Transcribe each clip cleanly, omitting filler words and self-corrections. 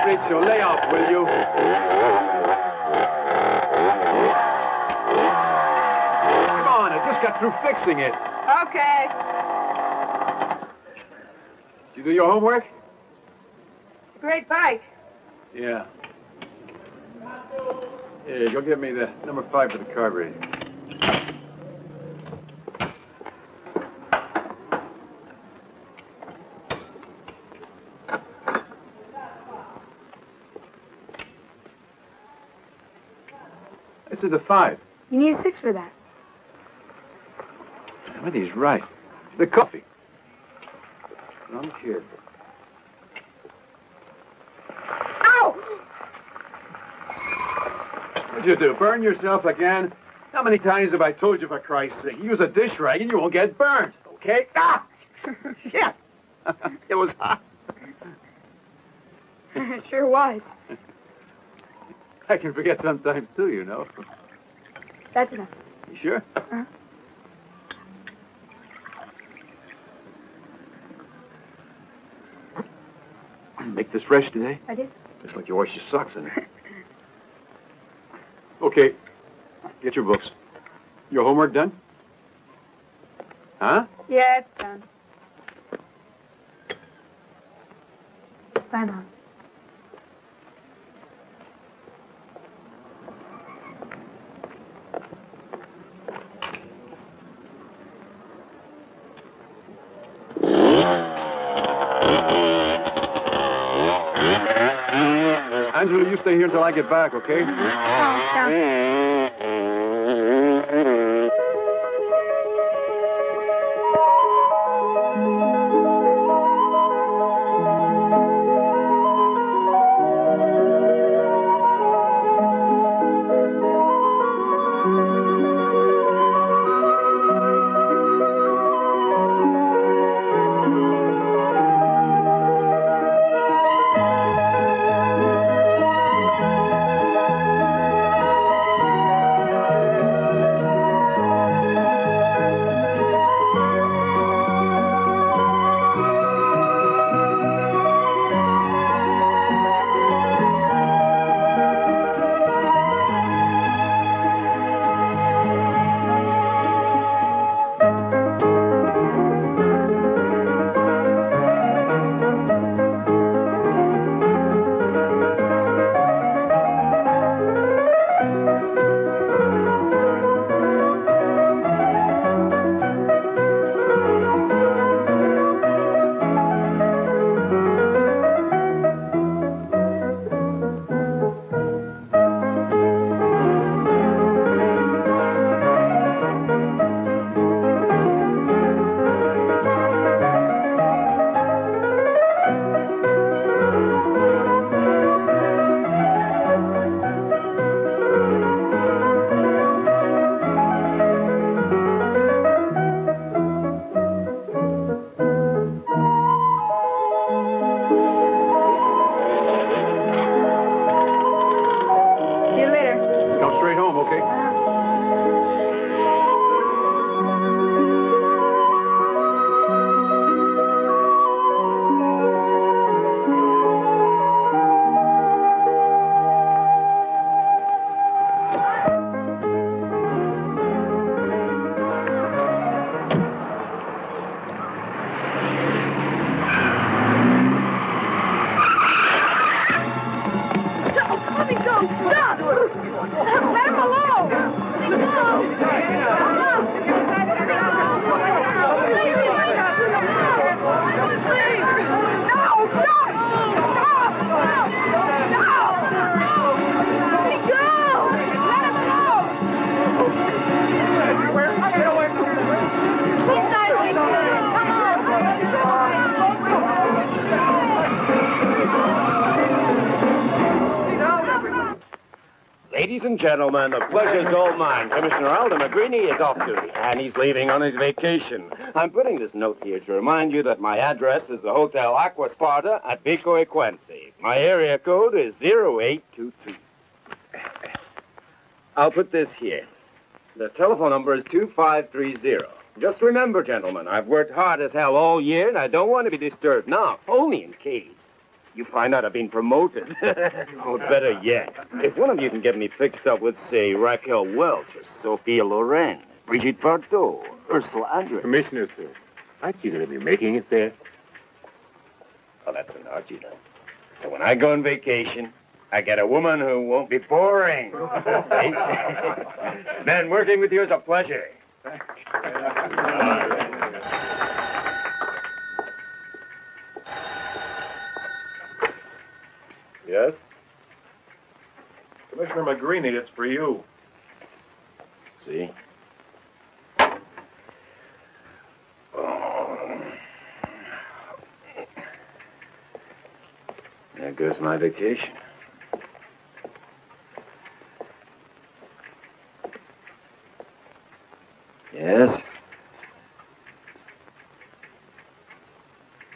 Rachel, lay off, will you? Come on, I just got through fixing it. Okay. Did you do your homework? It's a great bike. Yeah. Here, go get me the number 5 for the carburetor. This is a 5. You need a 6 for that. But he's right. The coffee. Some kid. Ow! What'd you do, burn yourself again? How many times have I told you, for Christ's sake? Use a dish rag and you won't get burned, okay? Ah! Shit! It was hot. It sure was. I can forget sometimes, too, you know. That's enough. You sure? Uh-huh. Make this fresh today? I did. Just like you wash your socks in it. Okay. Get your books. Your homework done? Huh? Yeah, it's done. Bye, Mom. Angela, you stay here until I get back, okay? Yeah. Ladies and gentlemen, the pleasure's all mine. Commissioner Aldo Magrini is off duty, and he's leaving on his vacation. I'm putting this note here to remind you that my address is the Hotel Aqua Sparta at Vico Equense. My area code is 0822. I'll put this here. The telephone number is 2530. Just remember, gentlemen, I've worked hard as hell all year, and I don't want to be disturbed now, only in case you find out I've been promoted. Or better yet, if one of you can get me fixed up with, say, Raquel Welch, or Sophia Loren, Brigitte Bardot, Ursula Andress. Commissioner, sir, aren't you going to be making it there? Well, that's an art, you know. So when I go on vacation, I get a woman who won't be boring. Man, working with you is a pleasure. Yes? Commissioner McGreeny, it's for you. See? There goes my vacation. Yes?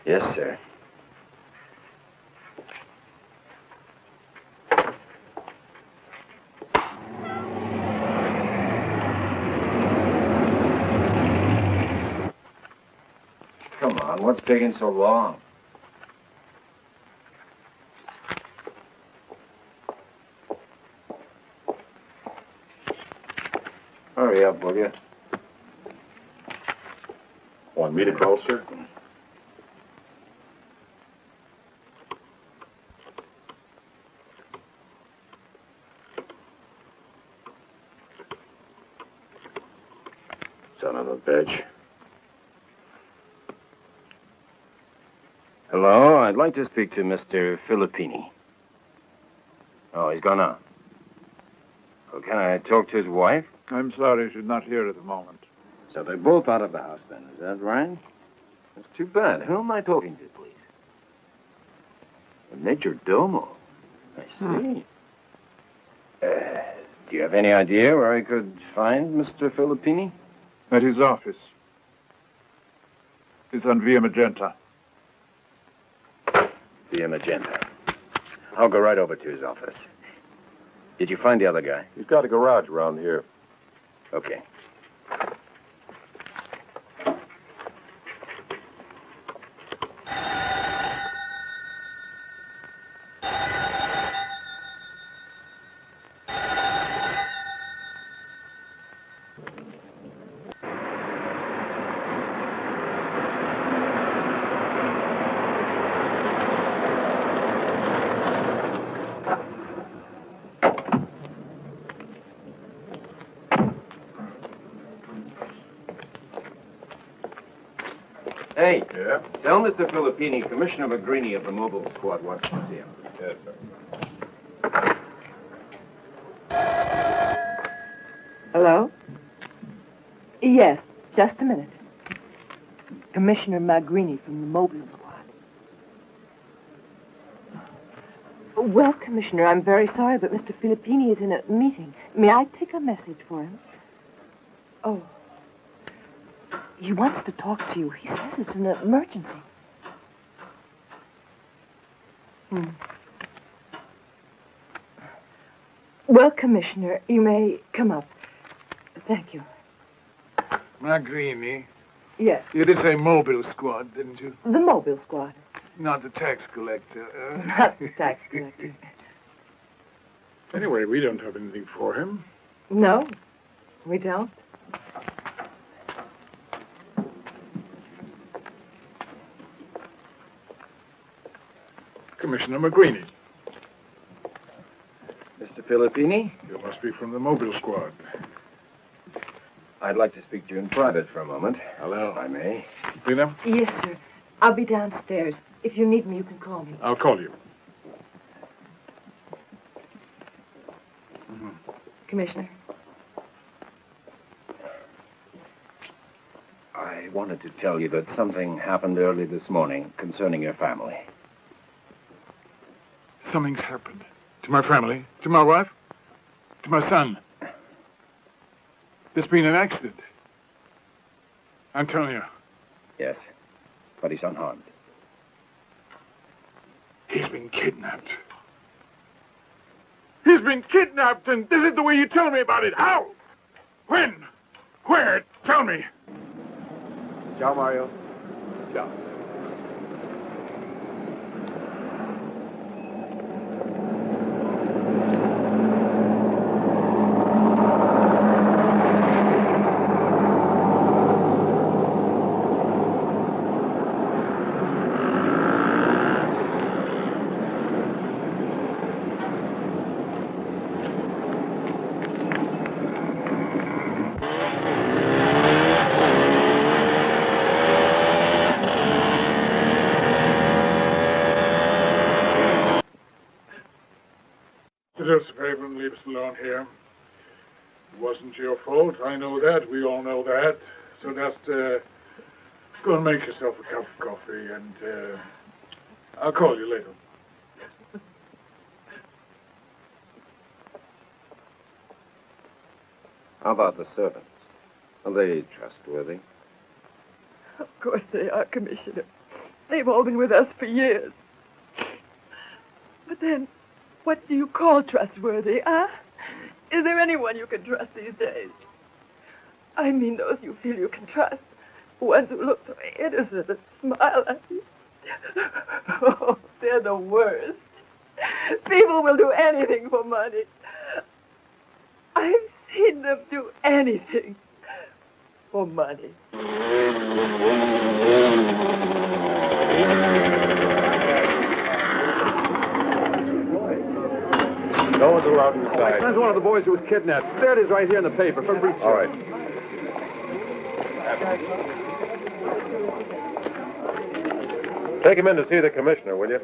Yes, sir. Come on, what's taking so long? Hurry up, will you? Want me to call, sir? Son of a bitch. Hello, I'd like to speak to Mr. Filippini. Oh, he's gone out. Well, can I talk to his wife? I'm sorry she's not here at the moment. So they're both out of the house, then. Is that right? That's too bad. Who am I talking to, please? The Major Domo. I see. Do you have any idea where I could find Mr. Filippini? At his office. It's on Via Magenta. Via Magenta. I'll go right over to his office. Did you find the other guy? He's got a garage around here. Okay. Hey. Yeah? Tell Mr. Filippini, Commissioner McGreeny of the Mobile Squad wants to see him. Yes, sir. Hello? Yes, just a minute. Commissioner Magrini from the Mobile Squad. Well, Commissioner, I'm very sorry, but Mr. Filippini is in a meeting. May I take a message for him? Oh. He wants to talk to you. He says it's an emergency. Well, Commissioner, you may come up. Thank you. Magrini, Yes, you did say Mobile Squad, didn't you? the Mobile Squad. Not the tax collector. Not the tax collector. Anyway, we don't have anything for him. No, we don't. Commissioner McGreeny, Mr. Filippini, you must be from the Mobile Squad. I'd like to speak to you in private for a moment. Hello. If I may. Lena, Yes, sir. I'll be downstairs. If you need me, you can call me. I'll call you. Commissioner. I wanted to tell you that something happened early this morning concerning your family. Something's happened. To my family, to my wife, to my son. There's been an accident. Antonio. Yes, but he's unharmed. He's been kidnapped. He's been kidnapped, and this is the way you tell me about it. How? When? Where? Tell me. Ciao, Mario. Ciao. Do us a favor and leave us alone here. It wasn't your fault. I know that. We all know that. So just go and make yourself a cup of coffee, and I'll call you later. How about the servants? Are they trustworthy? Of course they are, Commissioner. They've all been with us for years. But then, what do you call trustworthy, huh? Is there anyone you can trust these days? I mean those you feel you can trust. Ones who look so innocent and smile at you. Oh, they're the worst. People will do anything for money. I've seen them do anything for money. No one's allowed inside. That's one of the boys who was kidnapped. There it is right here in the paper. Fabrizio. All right. Take him in to see the commissioner, will you?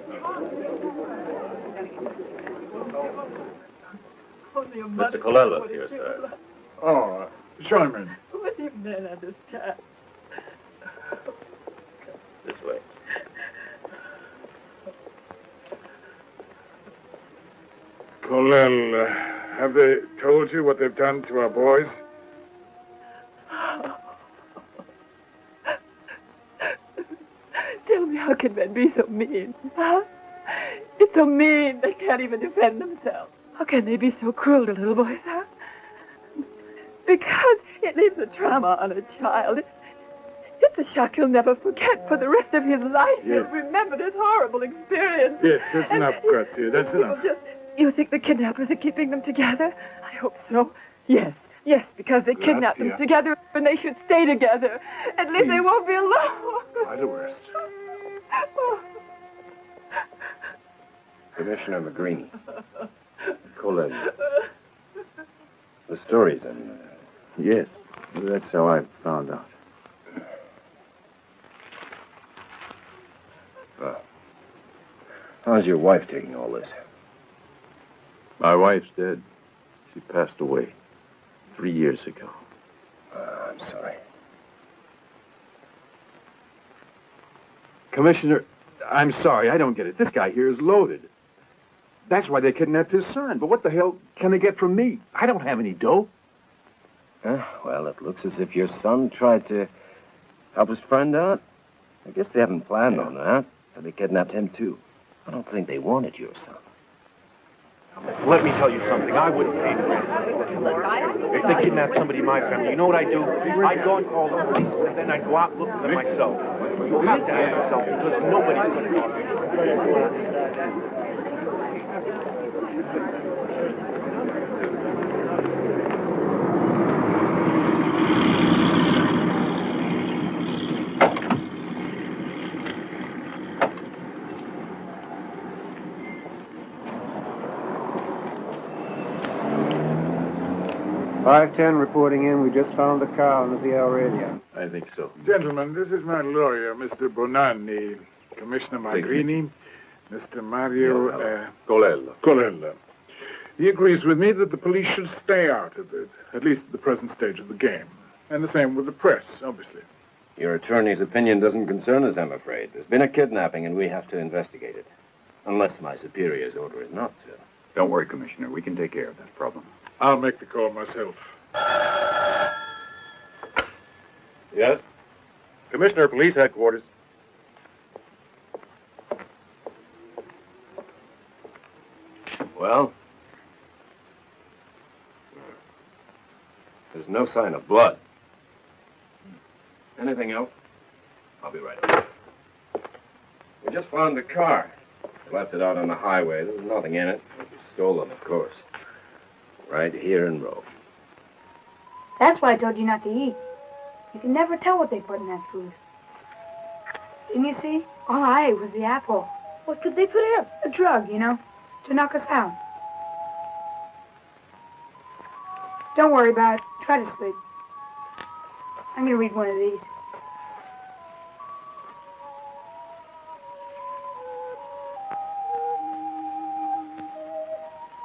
Mr. Colella's here, sir. Oh, show him in. What do you men understand? This way. Colel, have they told you what they've done to our boys? Tell me, how can men be so mean? Huh? It's so mean they can't even defend themselves. How can they be so cruel to little boys, huh? Because it leaves a trauma on a child. It's a shock he'll never forget for the rest of his life. Yes. He'll remember this horrible experience. Yes, that's enough, Gracia. That's enough. You think the kidnappers are keeping them together? I hope so. Yes, because they kidnapped them together, and they should stay together. At least they won't be alone. By the worst. Commissioner McGreeny. Colella. The story's in there. Yes, that's how I found out. How's your wife taking all this? My wife's dead. She passed away 3 years ago. I'm sorry. Commissioner, I'm sorry. I don't get it. This guy here is loaded. That's why they kidnapped his son. But what the hell can they get from me? I don't have any dough. Well, it looks as if your son tried to help his friend out. I guess they haven't planned on that, so they kidnapped him, too. I don't think they wanted your son. Let me tell you something. I wouldn't stay for If they kidnapped somebody in my family, you know what I'd do? I'd go and call the police, and then I'd go out and look for them myself. You have to ask yourself, because nobody's going to talk to you. .510 reporting in. We just found the car on the VL radio. I think so. Gentlemen, this is my lawyer, Mr. Bonanni, Commissioner Magrini, Mr. Mario Colella. He agrees with me that the police should stay out of it, at least at the present stage of the game. And the same with the press, obviously. Your attorney's opinion doesn't concern us, I'm afraid. There's been a kidnapping, and we have to investigate it. Unless my superior's order is not to. Don't worry, Commissioner. We can take care of that problem. I'll make the call myself. Yes? Commissioner, Police Headquarters. Well? There's no sign of blood. Anything else? I'll be right over. We just found the car. We left it out on the highway. There was nothing in it. It was stolen, of course. Right here in Rome. That's why I told you not to eat. You can never tell what they put in that food. Didn't you see? All I ate was the apple. What could they put in? A drug, you know, to knock us out. Don't worry about it. Try to sleep. I'm going to read one of these.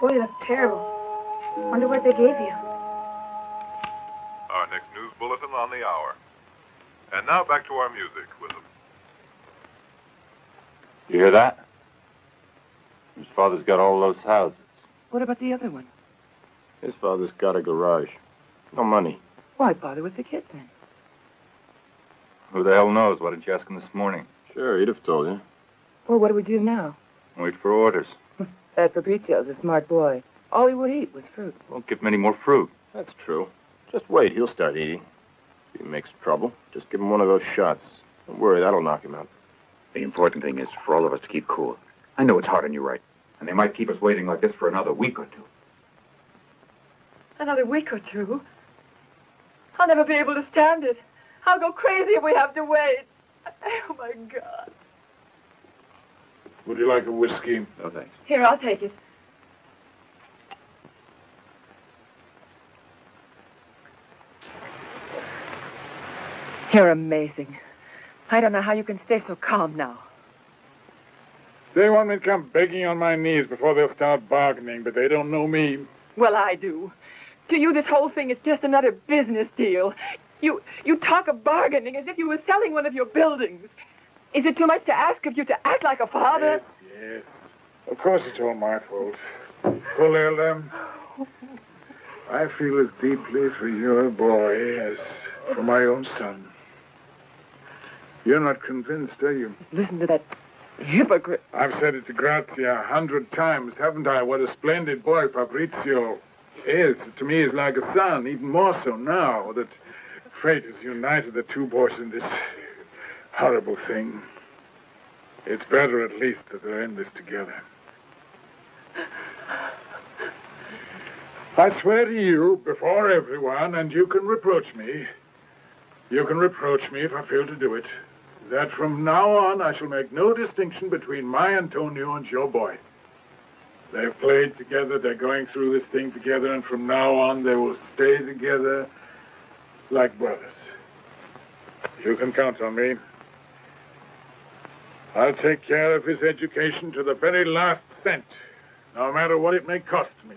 Boy, you look terrible. Wonder what they gave you. Our next news bulletin on the hour. And now back to our music with the... You hear that? His father's got all those houses. What about the other one? His father's got a garage. No money. Why bother with the kid then? Who the hell knows? Why didn't you ask him this morning? Sure, he'd have told you. Well, what do we do now? Wait for orders. That Fabrizio's a smart boy. All he would eat was fruit. Won't give him any more fruit. That's true. Just wait, he'll start eating. If he makes trouble, just give him one of those shots. Don't worry, that'll knock him out. The important thing is for all of us to keep cool. I know it's hard on you, right? And they might keep us waiting like this for another week or two. Another week or two? I'll never be able to stand it. I'll go crazy if we have to wait. Oh, my God. Would you like a whiskey? No, thanks. Here, I'll take it. You're amazing. I don't know how you can stay so calm now. They want me to come begging on my knees before they'll start bargaining, but they don't know me. Well, I do. To you, this whole thing is just another business deal. You talk of bargaining as if you were selling one of your buildings. Is it too much to ask of you to act like a father? Yes. Of course it's all my fault. Colella, I feel as deeply for your boy as for my own son. You're not convinced, are you? Listen to that hypocrite. I've said it to Grazia 100 times, haven't I? What a splendid boy Fabrizio is. To me, he's like a son, even more so now that fate has united the two boys in this horrible thing. It's better, at least, that they're in this together. I swear to you, before everyone, and you can reproach me. You can reproach me if I fail to do it. That from now on, I shall make no distinction between my Antonio and your boy. They've played together, they're going through this thing together, and from now on, they will stay together like brothers. You can count on me. I'll take care of his education to the very last cent, no matter what it may cost me.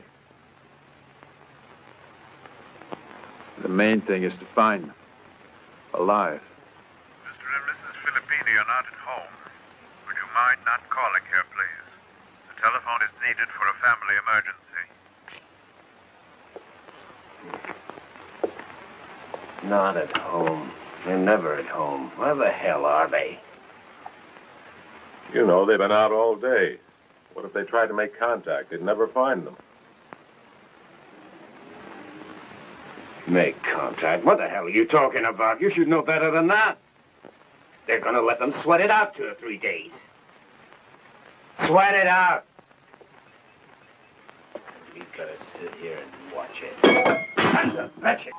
The main thing is to find them. Alive. Mr. and Mrs. Filippini are not at home. Would you mind not calling here, please? The telephone is needed for a family emergency. Not at home. They're never at home. Where the hell are they? You know, they've been out all day. What if they tried to make contact? They'd never find them. Make contact? What the hell are you talking about? You should know better than that. They're gonna let them sweat it out 2 or 3 days. Sweat it out. We've gotta sit here and watch it. And to fetch it.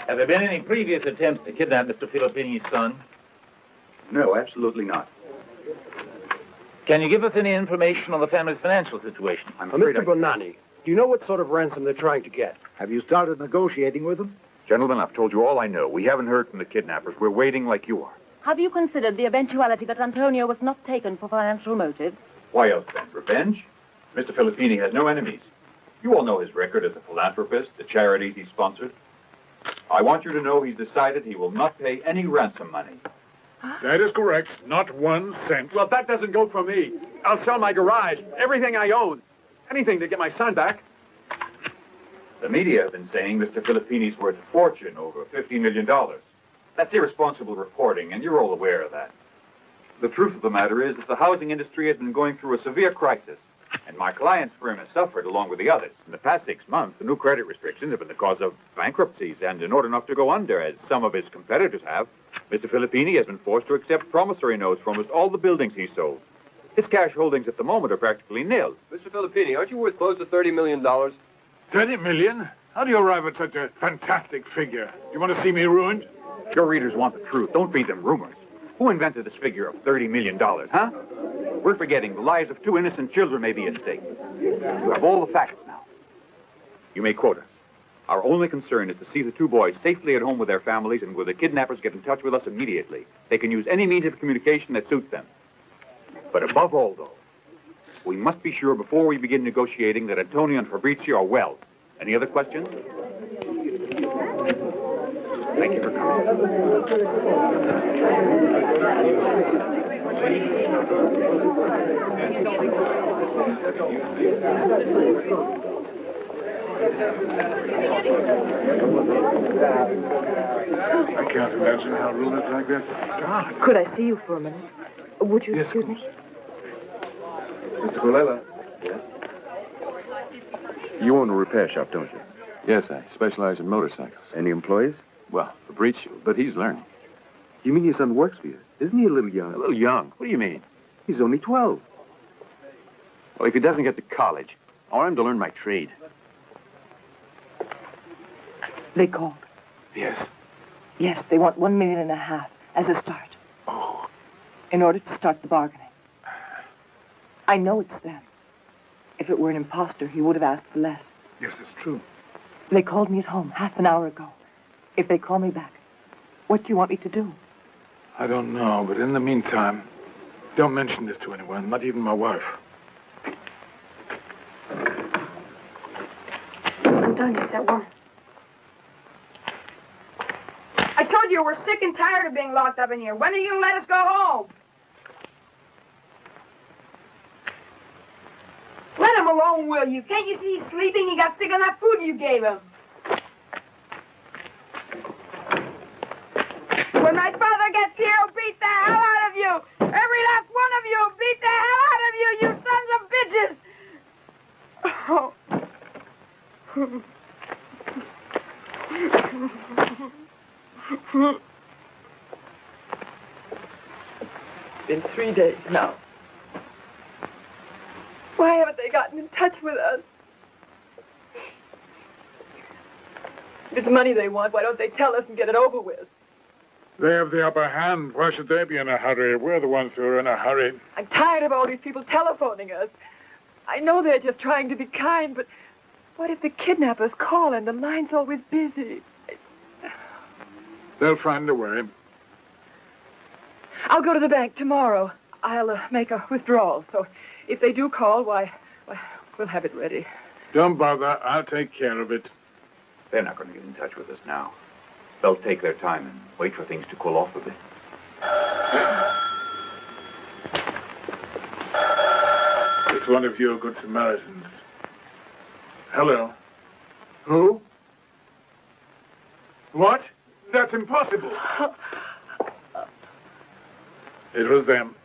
Have there been any previous attempts to kidnap Mr. Filippini's son? No, absolutely not. Can you give us any information on the family's financial situation? Mr. Bonanni, do you know what sort of ransom they're trying to get? Have you started negotiating with them? Gentlemen, I've told you all I know. We haven't heard from the kidnappers. We're waiting like you are. Have you considered the eventuality that Antonio was not taken for financial motives? Why else then? Revenge? Mr. Filippini has no enemies. You all know his record as a philanthropist, the charities he sponsored. I want you to know he's decided he will not pay any ransom money. That is correct. Not 1 cent. Well, that doesn't go for me. I'll sell my garage, everything I own. Anything to get my son back. The media have been saying Mr. Filippini's worth a fortune, over $50 million. That's irresponsible reporting, and you're all aware of that. The truth of the matter is that the housing industry has been going through a severe crisis, and my client's firm has suffered along with the others. In the past 6 months, the new credit restrictions have been the cause of bankruptcies, and in order not to go under, as some of his competitors have, Mr. Filippini has been forced to accept promissory notes for almost all the buildings he sold. His cash holdings at the moment are practically nil. Mr. Filippini, aren't you worth close to $30 million? 30 million? How do you arrive at such a fantastic figure? You want to see me ruined? Your readers want the truth. Don't feed them rumors. Who invented this figure of $30 million, huh? We're forgetting the lives of 2 innocent children may be at stake. You have all the facts now. You may quote us. Our only concern is to see the 2 boys safely at home with their families, and will the kidnappers get in touch with us immediately. They can use any means of communication that suits them. But above all, though, we must be sure before we begin negotiating that Antonio and Fabrizio are well. Any other questions? Thank you for coming. I can't imagine how rumors like that start. Could I see you for a minute? Would you excuse me? Mr. Colella. Yes? You own a repair shop, don't you? Yes, I specialize in motorcycles. Any employees? Well, Fabrizio, but he's learning. You mean your son works for you? Isn't he a little young? A little young? What do you mean? He's only 12. Well, if he doesn't get to college, I want him to learn my trade. They called. Yes. Yes, they want $1.5 million as a start. Oh. In order to start the bargaining. I know it's them. If it were an imposter, he would have asked for less. Yes, it's true. They called me at home half an hour ago. If they call me back, what do you want me to do? I don't know, but in the meantime, don't mention this to anyone, not even my wife. Antonio's that woman. I told you we're sick and tired of being locked up in here. When are you going to let us go home? Let him alone, will you? Can't you see he's sleeping? He got sick on that food you gave him. When my father gets here, he'll beat the hell out of you. Every last one of you. Beat the hell out of you, you sons of bitches. Oh. Been 3 days now. Why haven't they gotten in touch with us? If it's money they want, why don't they tell us and get it over with? They have the upper hand. Why should they be in a hurry? We're the ones who are in a hurry. I'm tired of all these people telephoning us. I know they're just trying to be kind, but what if the kidnappers call and the line's always busy? They'll find a way. I'll go to the bank tomorrow. I'll make a withdrawal, so if they do call, why, we'll have it ready. Don't bother. I'll take care of it. They're not going to get in touch with us now. They'll take their time and wait for things to cool off a bit. It's one of your good Samaritans. Hello. Who? What? That's impossible. It was them.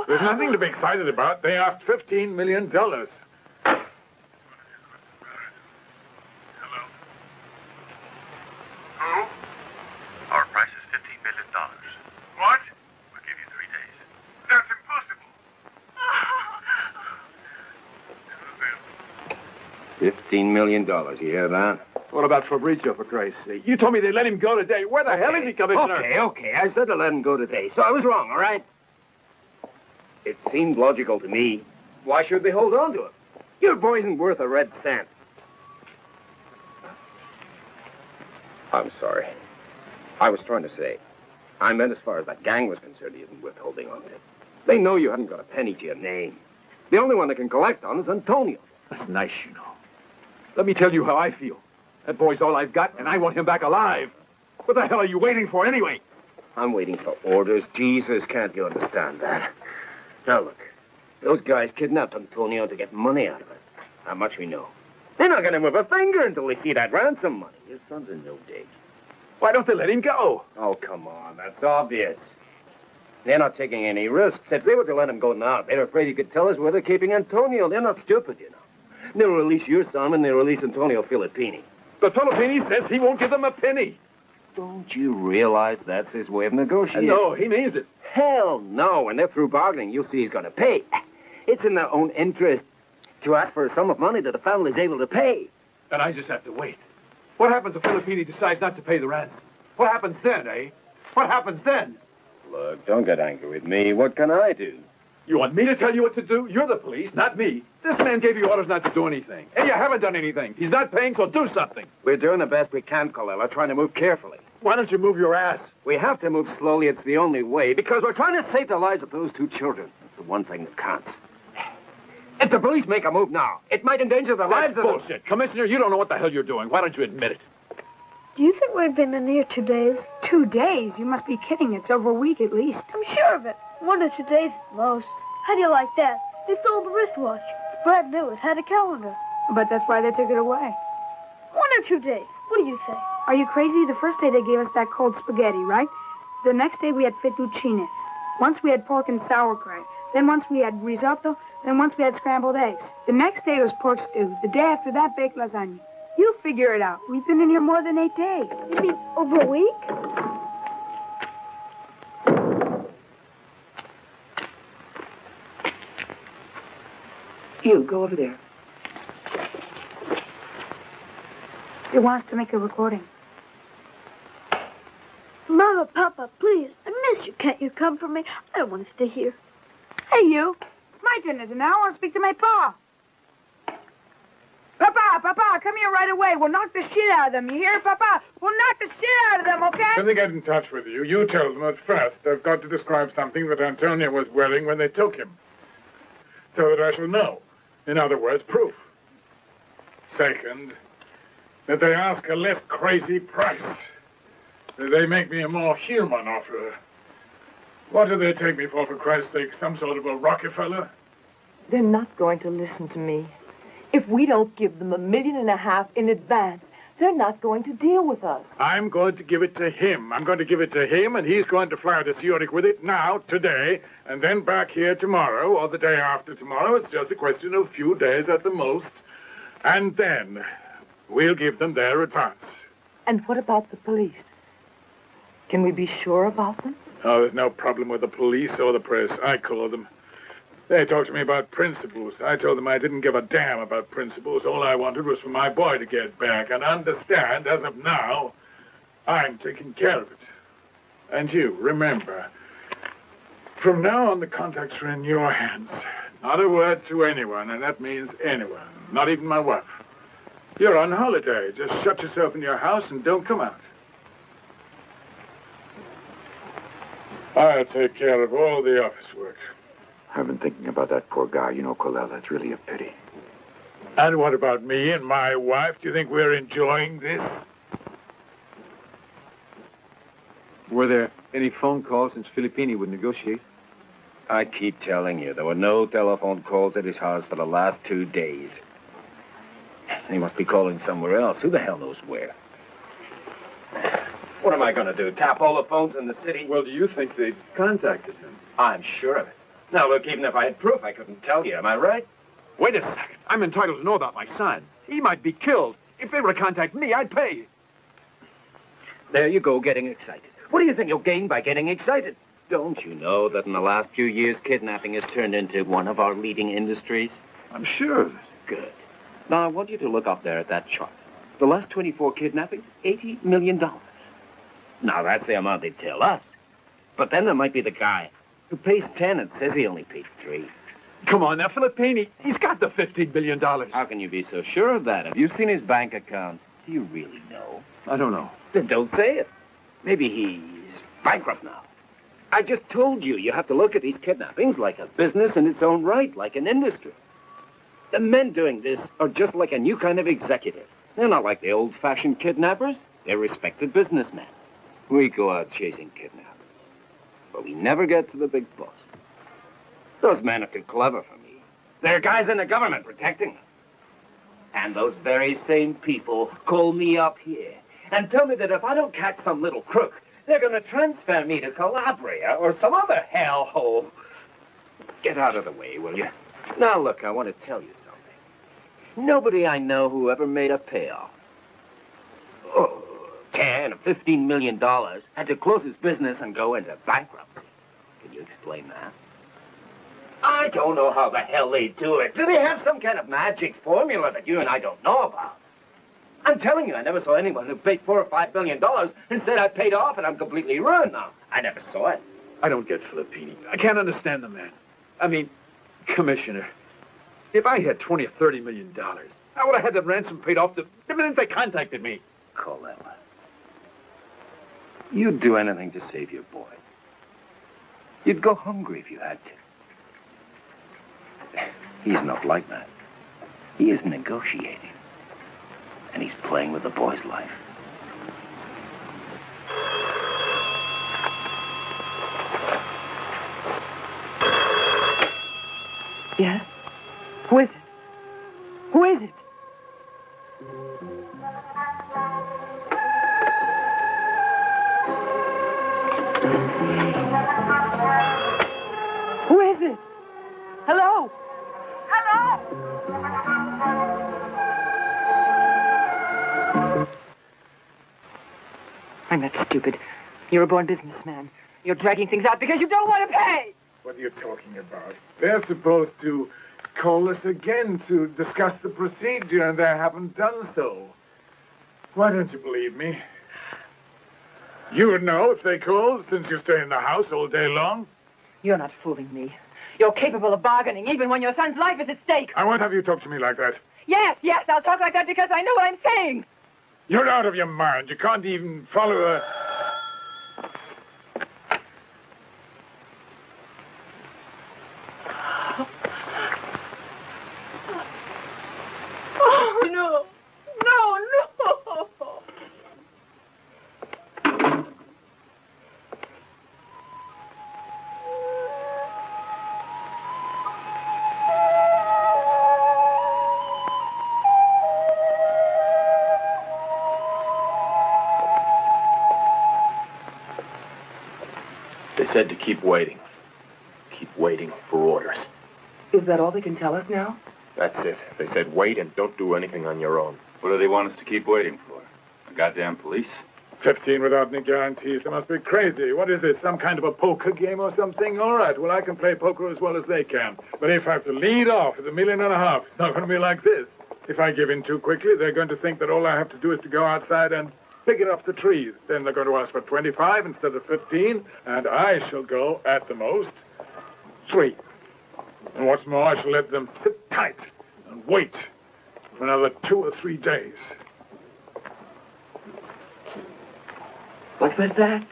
There's nothing to be excited about. They asked $15 million. Hello? Who? Our price is $15 million. What? We'll give you 3 days. That's impossible. $15 million, you hear that? What about Fabrizio, for Christ's sake? You told me they let him go today. Where the hell is he, Commissioner? Okay. I said to let him go today, so I was wrong, all right? It seemed logical to me. Why should they hold on to him? Your boy isn't worth a red cent. I'm sorry. I was trying to say, I meant as far as that gang was concerned, he isn't worth holding on to. They know you haven't got a penny to your name. The only one they can collect on is Antonio. That's nice, you know. Let me tell you how I feel. That boy's all I've got, and I want him back alive. What the hell are you waiting for, anyway? I'm waiting for orders. Jesus, can't you understand that? Now, look. Those guys kidnapped Antonio to get money out of it. How much we know. They're not going to move a finger until they see that ransom money. His son's in no danger. Why don't they let him go? Oh, come on. That's obvious. They're not taking any risks. If they were to let him go now, they're afraid he could tell us where they're keeping Antonio. They're not stupid, you know. They'll release your son and they'll release Antonio Filippini. But Filippini says he won't give them a penny. Don't you realize that's his way of negotiating? No, he means it. Hell no. When they're through bargaining, you'll see he's going to pay. It's in their own interest to ask for a sum of money that the family's able to pay. And I just have to wait. What happens if Filippini decides not to pay the ransom? What happens then, eh? What happens then? Look, don't get angry with me. What can I do? You want me to tell you what to do? You're the police, not me. This man gave you orders not to do anything. And you haven't done anything. He's not paying, so do something. We're doing the best we can, Colella, trying to move carefully. Why don't you move your ass? We have to move slowly. It's the only way, because we're trying to save the lives of those two children. That's the one thing that counts. If the police make a move now, it might endanger the lives of... That's bullshit. Commissioner, you don't know what the hell you're doing. Why don't you admit it? Do you think we've been in here 2 days? 2 days? You must be kidding. It's over a week at least. I'm sure of it. 1 or 2 days at most. How do you like that? They stole the wristwatch. Brad knew it. Had a calendar. But that's why they took it away. 1 or 2 days. What do you say? Are you crazy? The first day they gave us that cold spaghetti, right? The next day we had fettuccine. Once we had pork and sauerkraut. Then once we had risotto. Then once we had scrambled eggs. The next day was pork stew. The day after that, baked lasagna. You figure it out. We've been in here more than 8 days. You mean over a week? You, go over there. He wants to make a recording. Mama, Papa, please. I miss you. Can't you come for me? I don't want to stay here. Hey, you. It's my turn, isn't it? I want to speak to my pa. Papa, come here right away. We'll knock the shit out of them. You hear, Papa? We'll knock the shit out of them, okay? When they get in touch with you, you tell them at first they've got to describe something that Antonio was wearing when they took him. So that I shall know. In other words, proof. Second, that they ask a less crazy price. That they make me a more human offer. What do they take me for Christ's sake? Some sort of a Rockefeller? They're not going to listen to me. If we don't give them $1.5 million in advance, they're not going to deal with us. I'm going to give it to him. I'm going to give it to him, and he's going to fly to Zurich with it now, today, and then back here tomorrow, or the day after tomorrow. It's just a question of a few days at the most. And then we'll give them their advance. And what about the police? Can we be sure about them? Oh, there's no problem with the police or the press. I call them. They talked to me about principles. I told them I didn't give a damn about principles. All I wanted was for my boy to get back. And understand, as of now, I'm taking care of it. And you, remember, from now on the contacts are in your hands. Not a word to anyone, and that means anyone. Not even my wife. You're on holiday. Just shut yourself in your house and don't come out. I'll take care of all the office work. I've been thinking about that poor guy. You know, Colella, it's really a pity. And what about me and my wife? Do you think we're enjoying this? Were there any phone calls since Filippini would negotiate? I keep telling you, there were no telephone calls at his house for the last 2 days. He must be calling somewhere else. Who the hell knows where? What am I going to do? Tap all the phones in the city? Well, do you think they contacted him? I'm sure of it. Now, look, even if I had proof, I couldn't tell you. Am I right? Wait a second. I'm entitled to know about my son. He might be killed. If they were to contact me, I'd pay. There you go, getting excited. What do you think you'll gain by getting excited? Don't you know that in the last few years, kidnapping has turned into one of our leading industries? I'm sure of it. Good. Now, I want you to look up there at that chart. The last 24 kidnappings, $80 million. Now, that's the amount they tell us. But then there might be the guy who pays 10 and says he only paid 3. Come on now, Filippini. He's got the $15 billion. How can you be so sure of that? Have you seen his bank account? Do you really know? I don't know. Then don't say it. Maybe he's bankrupt now. I just told you, you have to look at these kidnappings like a business in its own right, like an industry. The men doing this are just like a new kind of executive. They're not like the old-fashioned kidnappers. They're respected businessmen. We go out chasing kidnappers, but we never get to the big boss. Those men are too clever for me. There are guys in the government protecting them. And those very same people call me up here and tell me that if I don't catch some little crook, they're going to transfer me to Calabria or some other hellhole. Get out of the way, will you? Now, look, I want to tell you something. Nobody I know who ever made a payoff. Oh, 10 or $15 million had to close his business and go into bankruptcy. Can you explain that? I don't know how the hell they do it. Do they have some kind of magic formula that you and I don't know about? I'm telling you, I never saw anyone who paid $4 or $5 million and said I paid off and I'm completely ruined now. I never saw it. I don't get Filippini. I can't understand the man. I mean, Commissioner, if I had 20 or $30 million, I would have had the ransom paid off the minute they contacted me. Colella, you'd do anything to save your boy. You'd go hungry if you had to. He's not like that. He is negotiating. And he's playing with the boy's life. Yes? Who is it? Who is it? Who is it? Hello? Hello? I'm not stupid. You're a born businessman. You're dragging things out because you don't want to pay. What are you talking about? They're supposed to call us again to discuss the procedure, and they haven't done so. Why don't you believe me? You would know if they called, since you stay in the house all day long. You're not fooling me. You're capable of bargaining, even when your son's life is at stake. I won't have you talk to me like that. Yes, I'll talk like that because I know what I'm saying. You're out of your mind. You can't even follow a... Oh, no. No. They said to keep waiting. Keep waiting for orders. Is that all they can tell us now? That's it. They said wait and don't do anything on your own. What do they want us to keep waiting for? The goddamn police? 15 without any guarantees. They must be crazy. What is it, some kind of a poker game or something? All right, well, I can play poker as well as they can. But if I have to lead off with $1.5 million, it's not going to be like this. If I give in too quickly, they're going to think that all I have to do is to go outside and pick it off the trees. Then they're going to ask for 25 instead of 15, and I shall go, at the most, 3. And what's more, I shall let them sit tight and wait for another 2 or 3 days. What was that?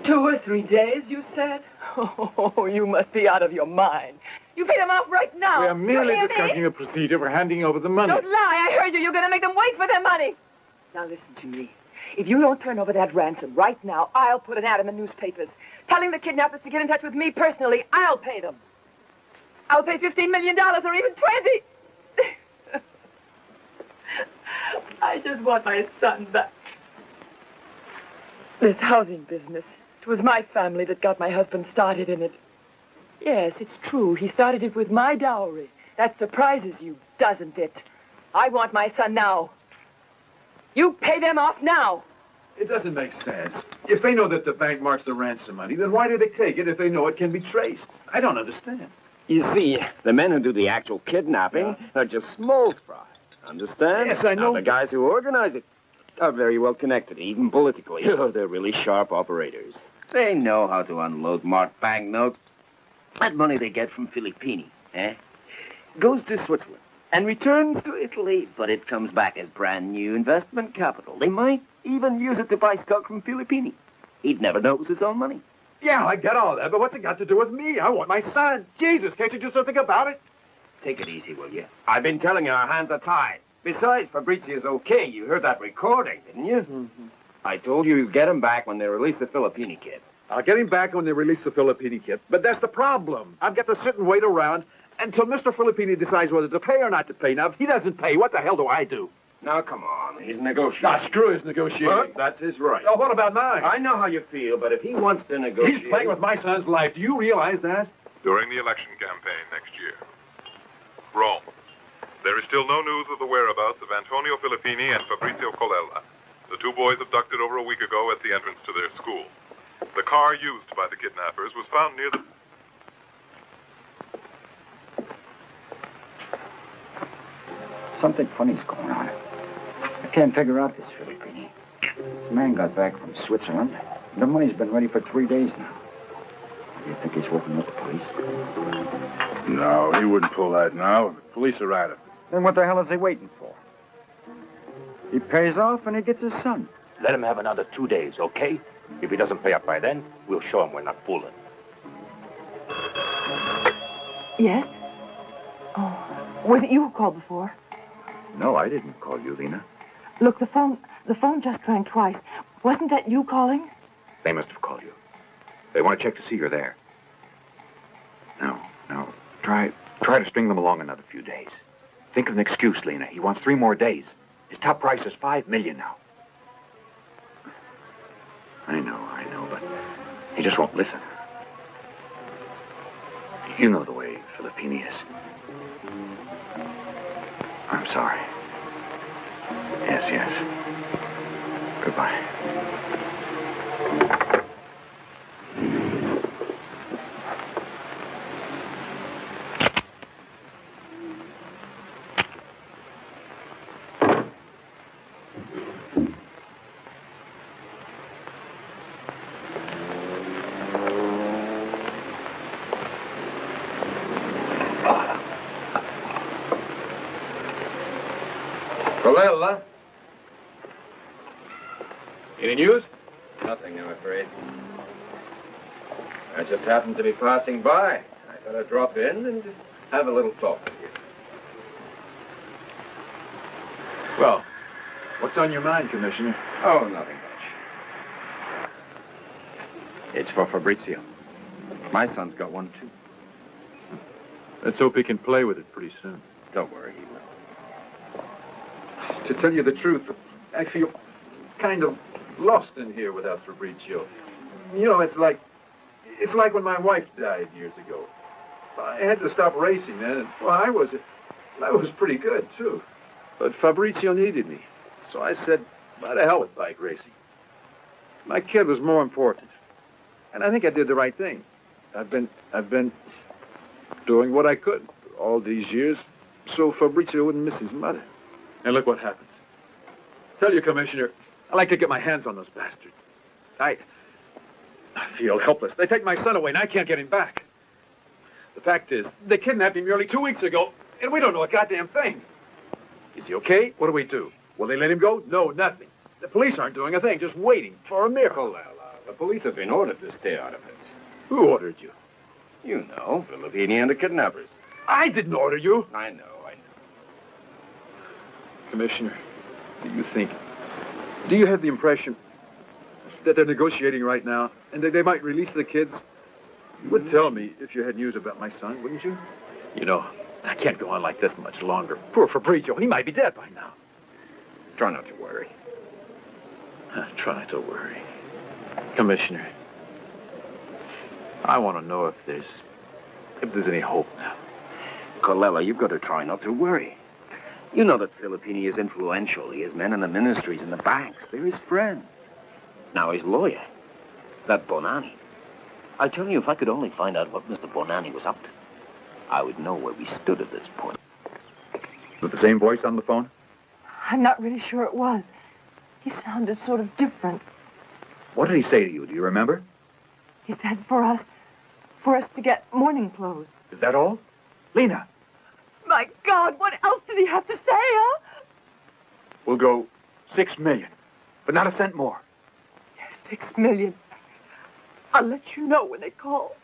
2 or 3 days, you said? Oh, you must be out of your mind. You pay them off right now. We are merely discussing a procedure for handing over the money. Don't lie. I heard you. You're going to make them wait for their money. Now listen to me. If you don't turn over that ransom right now, I'll put an ad in the newspapers telling the kidnappers to get in touch with me personally. I'll pay them. I'll pay $15 million or even 20. I just want my son back. This housing business, it was my family that got my husband started in it. Yes, it's true. He started it with my dowry. That surprises you, doesn't it? I want my son now. You pay them off now. It doesn't make sense. If they know that the bank marks the ransom money, then why do they take it if they know it can be traced? I don't understand. You see, the men who do the actual kidnapping are just small fry. Understand? Yes, I know. Now, the guys who organize it are very well connected, even politically. Oh, they're really sharp operators. They know how to unload marked banknotes. That money they get from Filippini, goes to Switzerland and returns to Italy, but it comes back as brand new investment capital. They might even use it to buy stock from Filippini. He'd never know it was his own money. Yeah, I get all that, but what's it got to do with me? I want my son. Jesus, can't you do something about it? Take it easy, will you? I've been telling you our hands are tied. Besides, Fabrizio's okay. You heard that recording, didn't you? Mm-hmm. I told you you'd get him back when they release the Filippini kid. I'll get him back when they release the Filippini kid. But that's the problem. I've got to sit and wait around until Mr. Filippini decides whether to pay or not to pay. Now, if he doesn't pay, what the hell do I do? Now, come on. He's negotiating. Now, screw his negotiating. Well, that's his right. Oh, what about mine? I know how you feel, but if he wants to negotiate... He's playing with my son's life. Do you realize that? During the election campaign next year. Rome. There is still no news of the whereabouts of Antonio Filippini and Fabrizio Colella, the two boys abducted over a week ago at the entrance to their school. The car used by the kidnappers was found near the... Something funny's going on. I can't figure out this Filippini. This man got back from Switzerland. The money's been ready for 3 days now. Do you think he's working with the police? No, he wouldn't pull that now. The police are at him. Then what the hell is he waiting for? He pays off and he gets his son. Let him have another 2 days, okay? If he doesn't pay up by then, we'll show him we're not fooling. Yes? Oh, was it you who called before? No, I didn't call you, Lena. Look, the phone just rang twice. Wasn't that you calling? They must have called you. They want to check to see you're there. Now, try to string them along another few days. Think of an excuse, Lena. He wants 3 more days. His top price is $5 million now. I know, but he just won't listen. You know the way Filippini is. I'm sorry. Yes. Goodbye. Colella? Any news? Nothing, I'm afraid. I just happened to be passing by. I thought I'd drop in and just have a little talk with you. Well, what's on your mind, Commissioner? Oh, nothing much. It's for Fabrizio. My son's got one, too. Let's hope he can play with it pretty soon. Don't worry, he will. To tell you the truth, I feel kind of lost in here without Fabrizio. You know, it's like when my wife died years ago. I had to stop racing then, and well, I was pretty good too. But Fabrizio needed me, so I said, "What the hell with bike racing? My kid was more important, and I think I did the right thing. I've been doing what I could all these years, so Fabrizio wouldn't miss his mother." And look what happens. Tell you, Commissioner, I like to get my hands on those bastards. I feel helpless. They take my son away, and I can't get him back. The fact is, they kidnapped him nearly 2 weeks ago, and we don't know a goddamn thing. Is he okay? What do? Will they let him go? No, nothing. The police aren't doing a thing, just waiting for a miracle. The police have been ordered to stay out of it. Who ordered you? You know, Filippini and the kidnappers. I didn't order you. I know. Commissioner, do you have the impression that they're negotiating right now and that they might release the kids? You would tell me if you had news about my son, wouldn't you? You know, I can't go on like this much longer. Poor Fabrizio, he might be dead by now. Try not to worry. Try to worry. Commissioner, I want to know if there's any hope now. Colella, you've got to try not to worry. You know that Filippini is influential. He has men in the ministries and the banks. They're his friends. Now his lawyer, that Bonanni. I tell you, if I could only find out what Mr. Bonanni was up to, I would know where we stood at this point. With the same voice on the phone? I'm not really sure it was. He sounded sort of different. What did he say to you? Do you remember? He said for us to get morning clothes. Is that all? Lena, My God, what else did he have to say, huh? we'll go 6 million, but not a cent more. 6 million. I'll let you know when they call.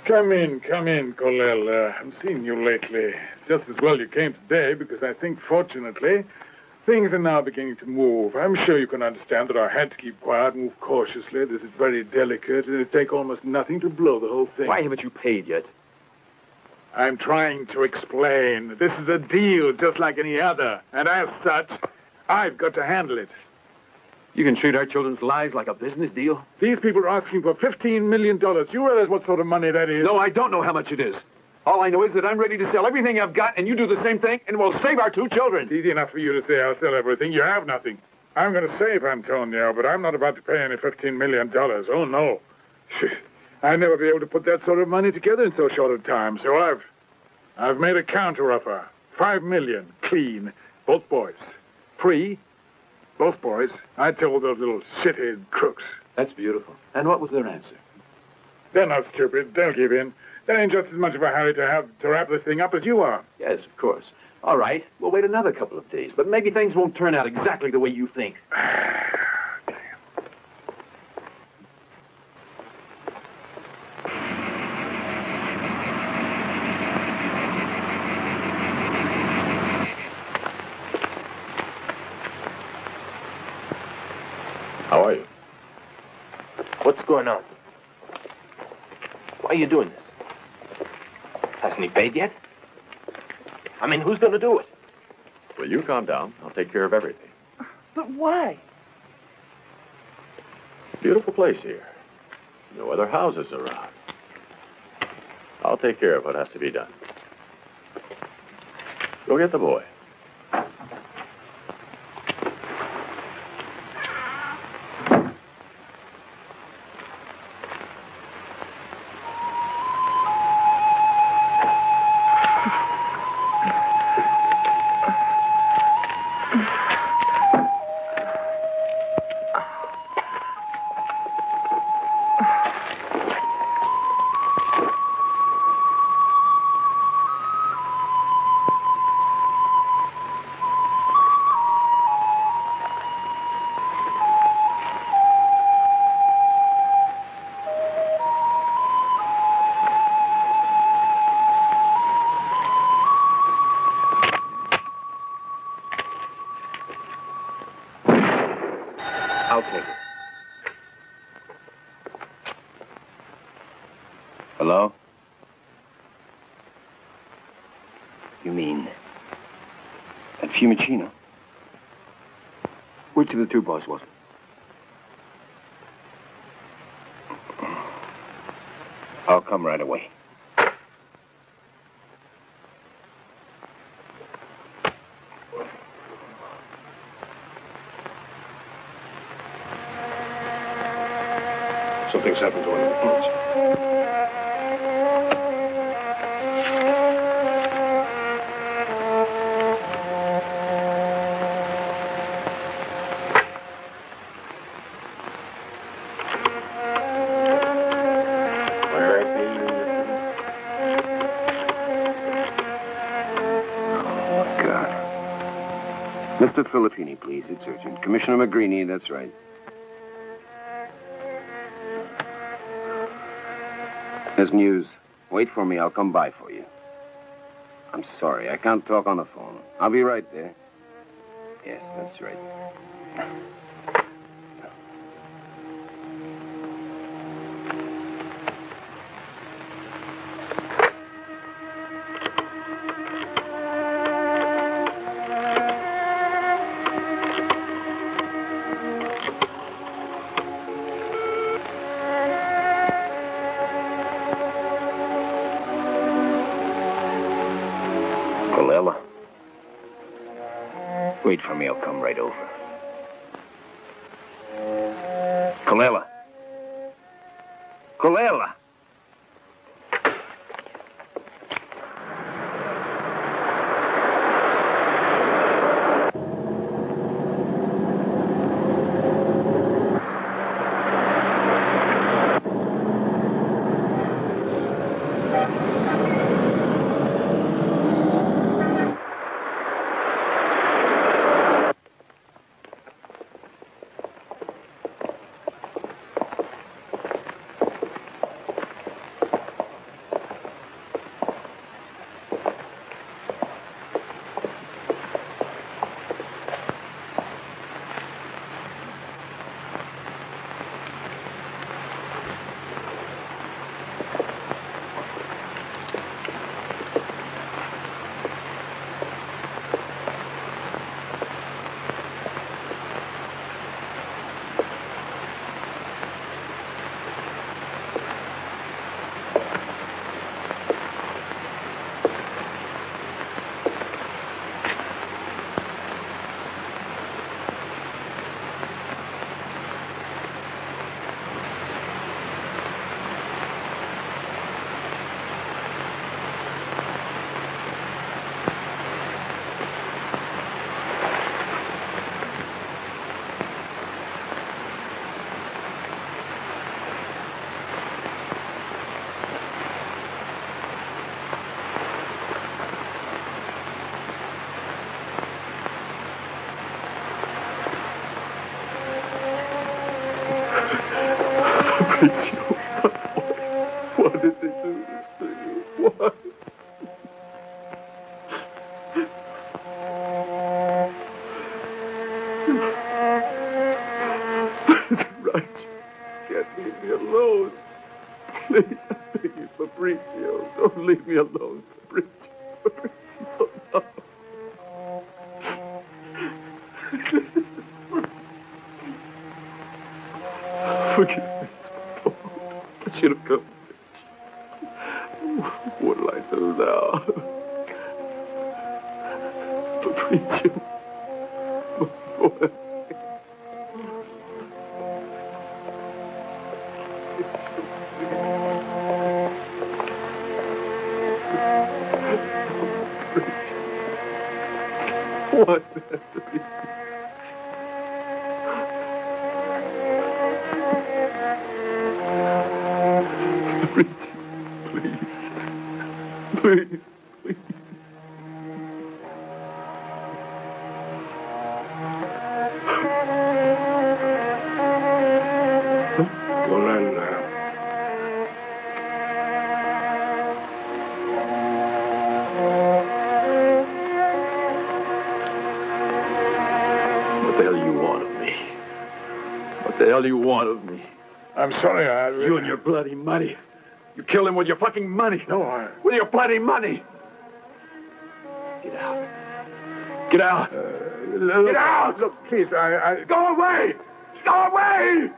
Come in, Colel. I've seen you lately. Just as well you came today, because I think, fortunately, things are now beginning to move. I'm sure you can understand that I had to keep quiet, move cautiously. This is very delicate, and it'd take almost nothing to blow the whole thing. Why haven't you paid yet? I'm trying to explain. This is a deal just like any other, and as such, I've got to handle it. You can treat our children's lives like a business deal? These people are asking for $15 million. You realize what sort of money that is? No, I don't know how much it is. All I know is that I'm ready to sell everything I've got, and you do the same thing, and we'll save our 2 children. It's easy enough for you to say I'll sell everything. You have nothing. I'm going to save Antonio, but I'm not about to pay any $15 million. Oh, no. I'd never be able to put that sort of money together in so short a time, so I've made a counteroffer. $5 million, clean. Both boys. Free. Both boys. I told those little shithead crooks. That's beautiful. And what was their answer? They're not stupid. They'll give in. They're in just as much of a hurry to wrap this thing up as you are. Yes, of course. All right, we'll wait another couple of days, but maybe things won't turn out exactly the way you think. How are you? What's going on? Why are you doing this? Hasn't he paid yet? I mean, who's going to do it? Well, you calm down. I'll take care of everything. But why? Beautiful place here. No other houses around. I'll take care of what has to be done. Go get the boy. I'll take it. Hello? You mean at Fiumicino? Which of the 2 boys was it? I'll come right away. Something's happened to one of the boats. Mr. Filippini, please. It's urgent. Commissioner Magrini, that's right. There's news. Wait for me. I'll come by for you. I'm sorry. I can't talk on the phone. I'll be right there. Yes, that's right. Wait for me, I'll come right over. Colella. Colella! did they do this to you? Why? That's right. Can't leave me alone. Please, I beg you, Fabrizio. Don't leave me alone, Fabrizio. Fabrizio, no. Forgive me. I should have come. What will I do now? Fabrizio. My boy. What? Please, please. Colella. What the hell do you want of me? What the hell do you want of me? I'm sorry, You and your bloody money. You killed him with your fucking money. No, With your bloody money. Get out. Get out. Get out! Look, please, Go away! Go away!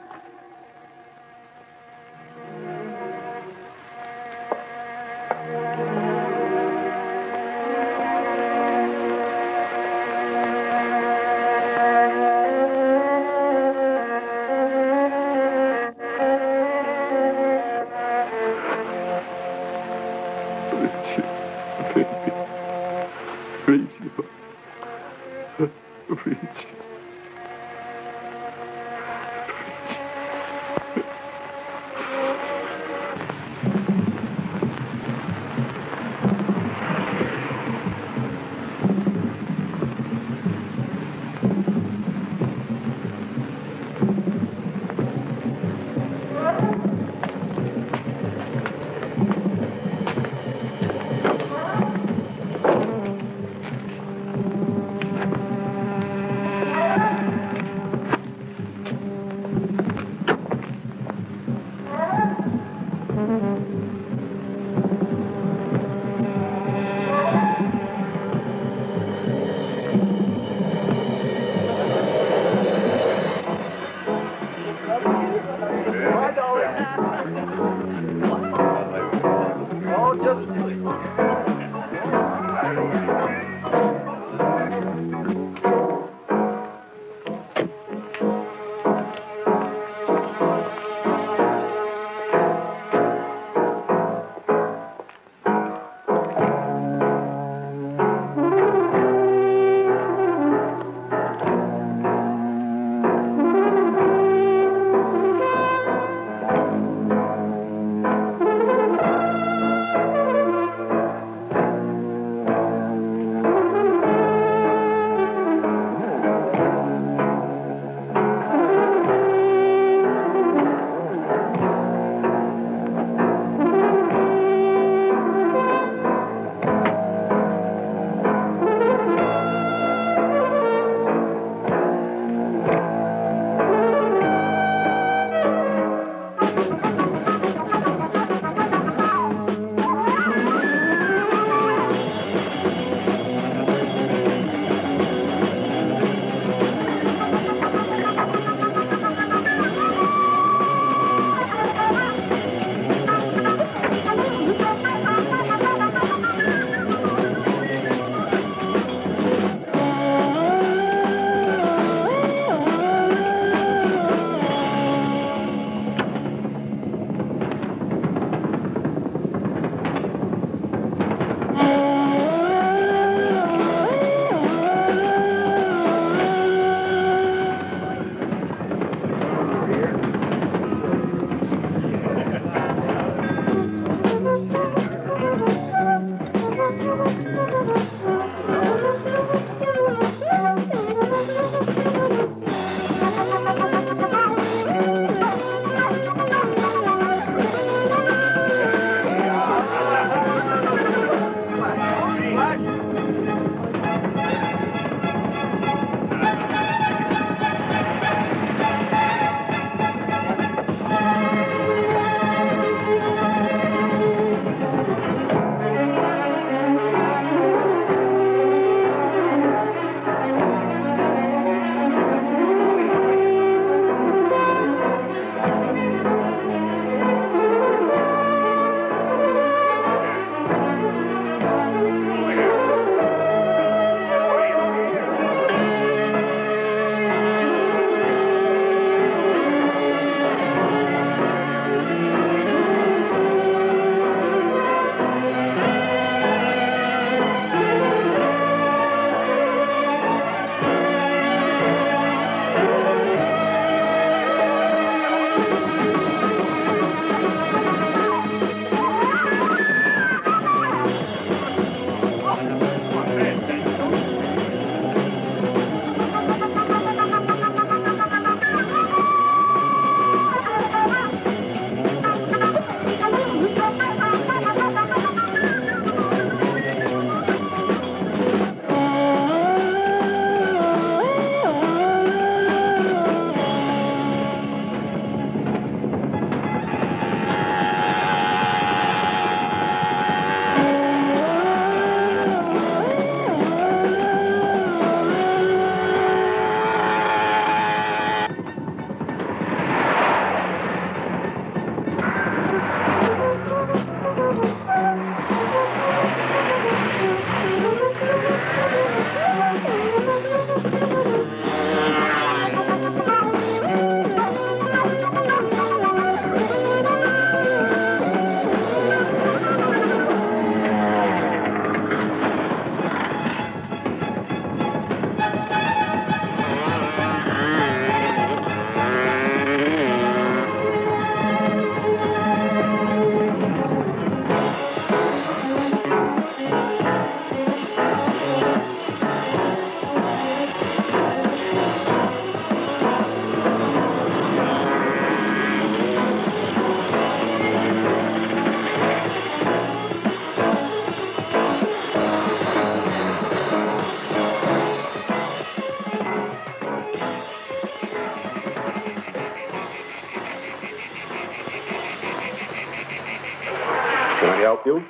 Can I help you?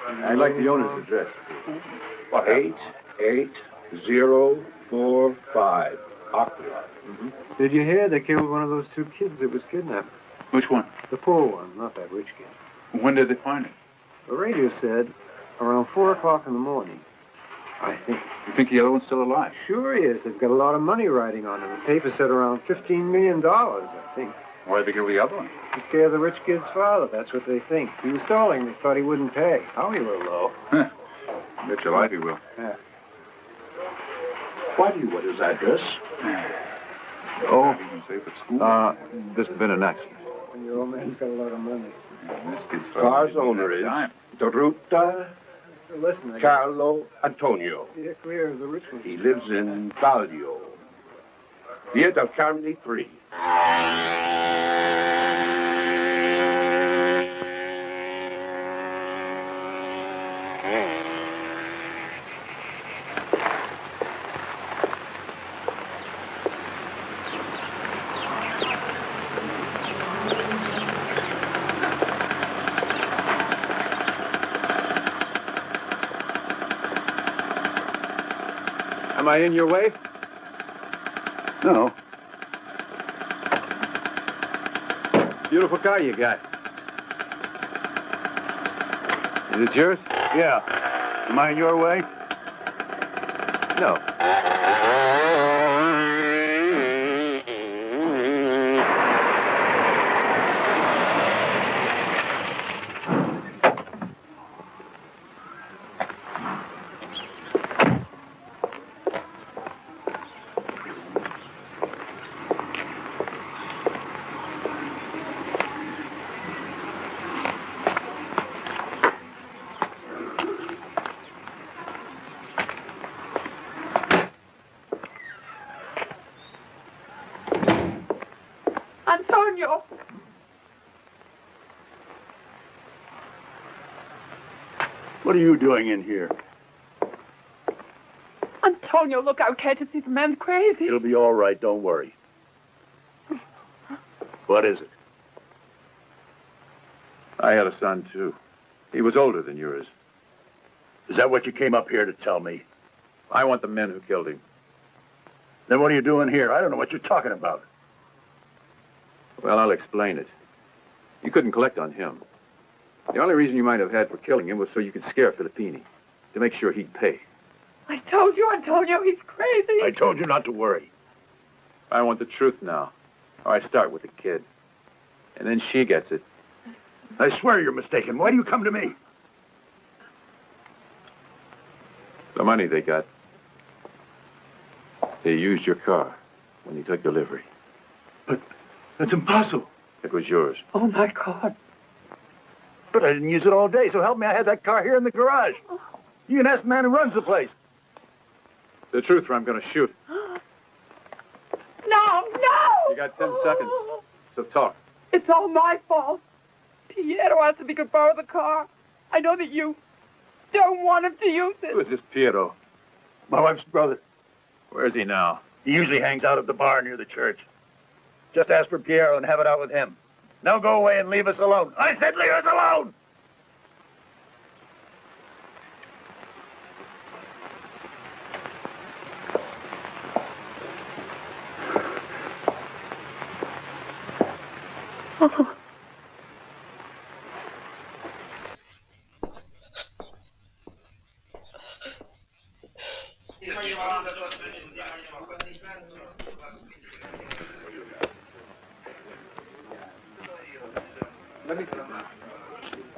I'd like the owner's address. 88045. Oculus. Did you hear they killed one of those two kids that was kidnapped? Which one? The poor one, not that rich kid. When did they find it? The radio said around 4 o'clock in the morning. I think. You think the other one's still alive? Sure he is. They've got a lot of money riding on him. The paper said around $15 million, I think. Why'd they kill the other one? To scare the rich kid's father, that's what they think. He was stalling. They thought he wouldn't pay. How he will, though. Bet your life he will. Yeah. Why do you want his address? Oh, you can safe at school? This has been an accident. And your old man's got a lot of money. This kid's Car's owner is Doruta So listen, I Carlo Antonio. steer clear of the rich one. He lives in Valdio. Via del Carmine 3. Am I in your way? No. Beautiful car you got. Is it yours? Yeah. Am I in your way? No. Antonio! What are you doing in here? Antonio, look out, can't you see the man's crazy? It'll be all right, don't worry. What is it? I had a son, too. He was older than yours. Is that what you came up here to tell me? I want the men who killed him. Then what are you doing here? I don't know what you're talking about. Well, I'll explain it. You couldn't collect on him. The only reason you might have had for killing him was so you could scare Filippini, to make sure he'd pay. I told you, Antonio, he's crazy. I told you not to worry. I want the truth now. I start with the kid. And then she gets it. I swear you're mistaken. Why do you come to me? The money they got. They used your car when he took delivery. But that's impossible. It was yours. Oh, my God. But I didn't use it all day, so help me, I had that car here in the garage. You can ask the man who runs the place. The truth, or I'm going to shoot. No! You got 10 seconds, so talk. It's all my fault. Piero asked if he could borrow the car. I know that you don't want him to use it. Who is this Piero? My wife's brother. Where is he now? He usually hangs out at the bar near the church. Just ask for Piero and have it out with him. Now go away and leave us alone. I said leave us alone!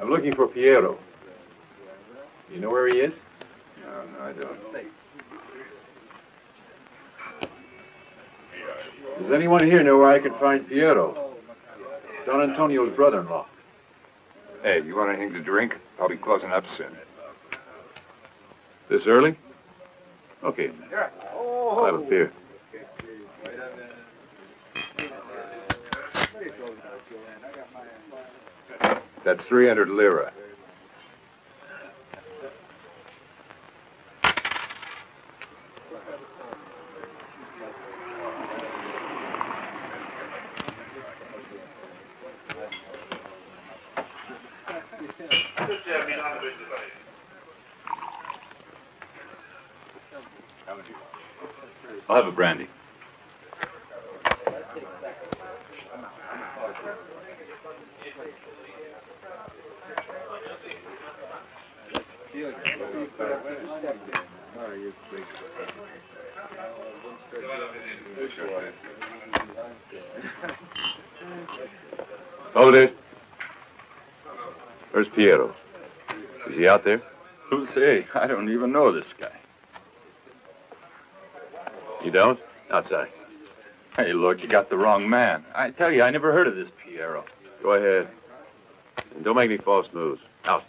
I'm looking for Piero. You know where he is? No, I don't. Does anyone here know where I can find Piero? Don Antonio's brother-in-law. Hey, you want anything to drink? I'll be closing up soon. This early? Okay. I'll have a beer. That's 300 lira. I'll have a brandy. Hold it. Where's Piero? Is he out there? Who's he? I don't even know this guy. You don't? Outside. Hey, look, you got the wrong man. I tell you, I never heard of this Piero. Go ahead. And don't make any false moves. Out.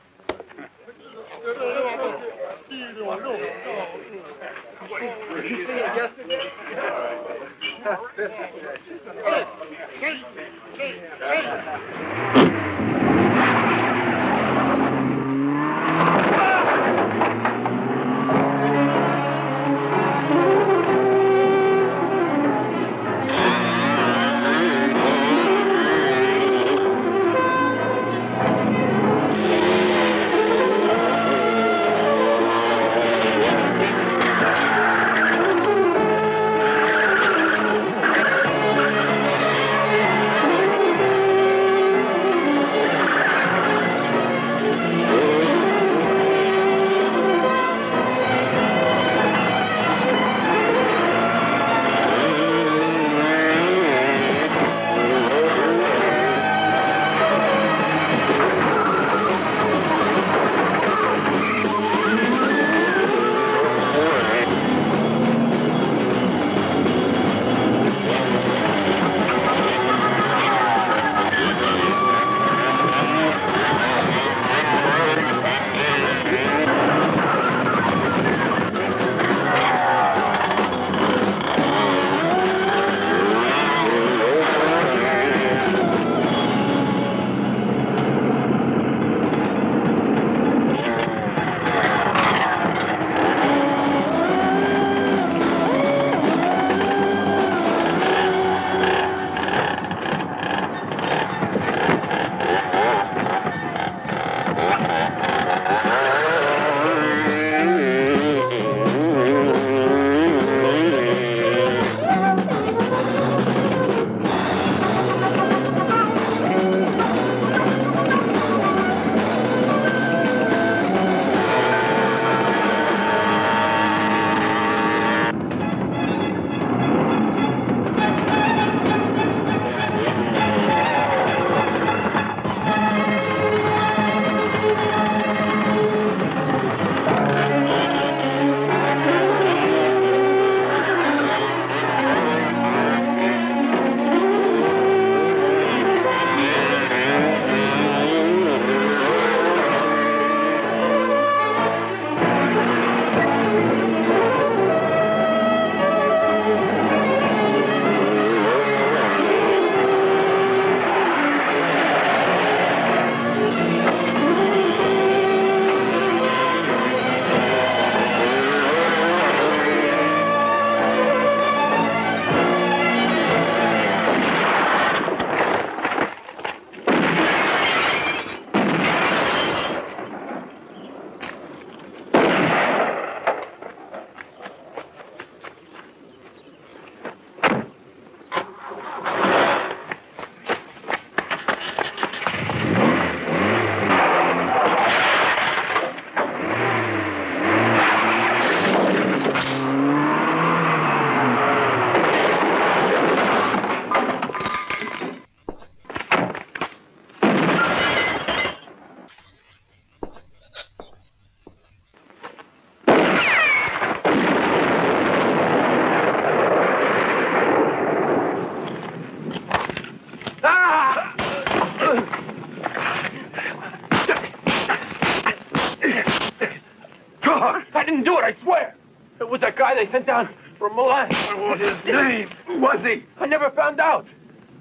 didn't do it, I swear. It was that guy they sent down from Milan. What was his name? Who was he? I never found out.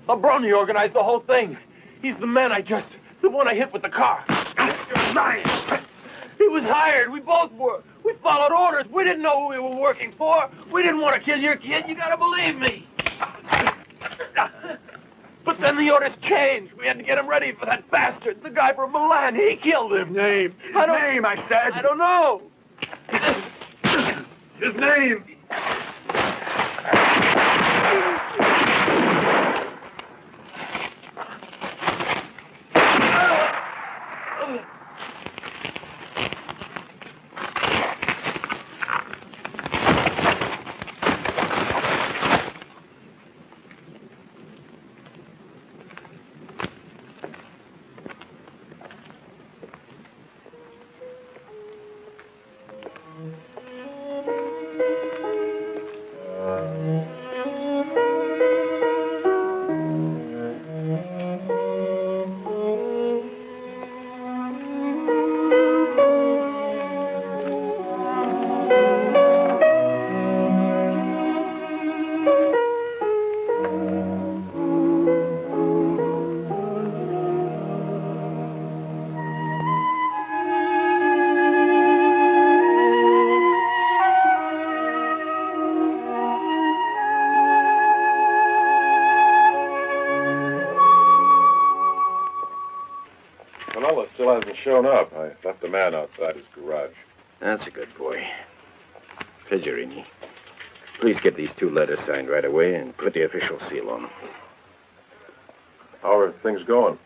Labroni organized the whole thing. He's the man the one I hit with the car. You're lying. He was hired. We both were. We followed orders. We didn't know who we were working for. We didn't want to kill your kid. You gotta believe me. But then the orders changed. We had to get him ready for that bastard. The guy from Milan. He killed him. Name. His name, I said. I don't know. His name. Fernando still hasn't shown up. I left a man outside his garage. That's a good boy. Pigerini. Please get these 2 letters signed right away and put the official seal on them. How are things going?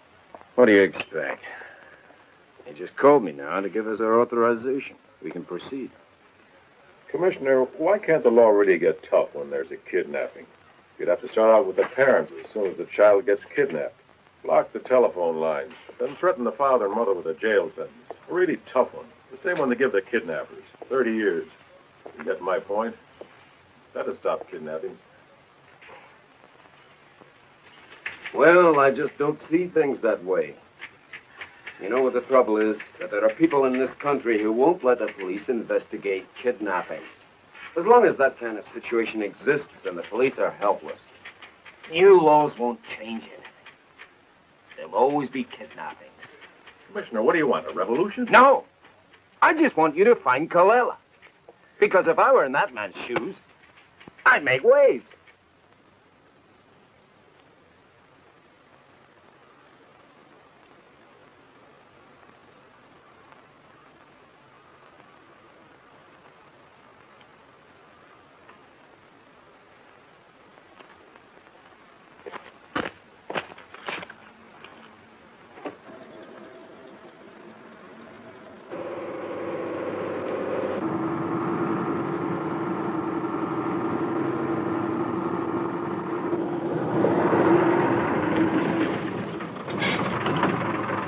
What do you expect? They just called me now to give us our authorization. We can proceed. Commissioner, why can't the law really get tough when there's a kidnapping? You'd have to start out with the parents as soon as the child gets kidnapped. Block the telephone lines, then threaten the father and mother with a jail sentence. A really tough one. The same one they give the kidnappers. 30 years. You get my point? That'll stop kidnappings. Well, I just don't see things that way. You know what the trouble is? That there are people in this country who won't let the police investigate kidnapping. As long as that kind of situation exists, then the police are helpless. New laws won't change it. There'll always be kidnappings. Commissioner, what do you want, a revolution? No! I just want you to find Colella. Because if I were in that man's shoes, I'd make waves.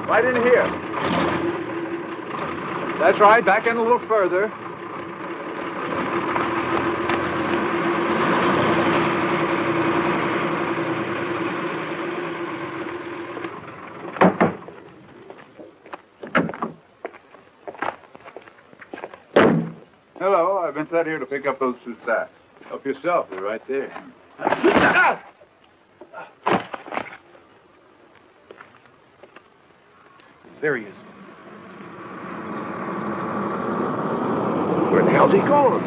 Right in here. That's right. Back in a little further. Hello. I've been sent here to pick up those 2 sacks. Help yourself. They're right there. There he is. Where the hell's he going?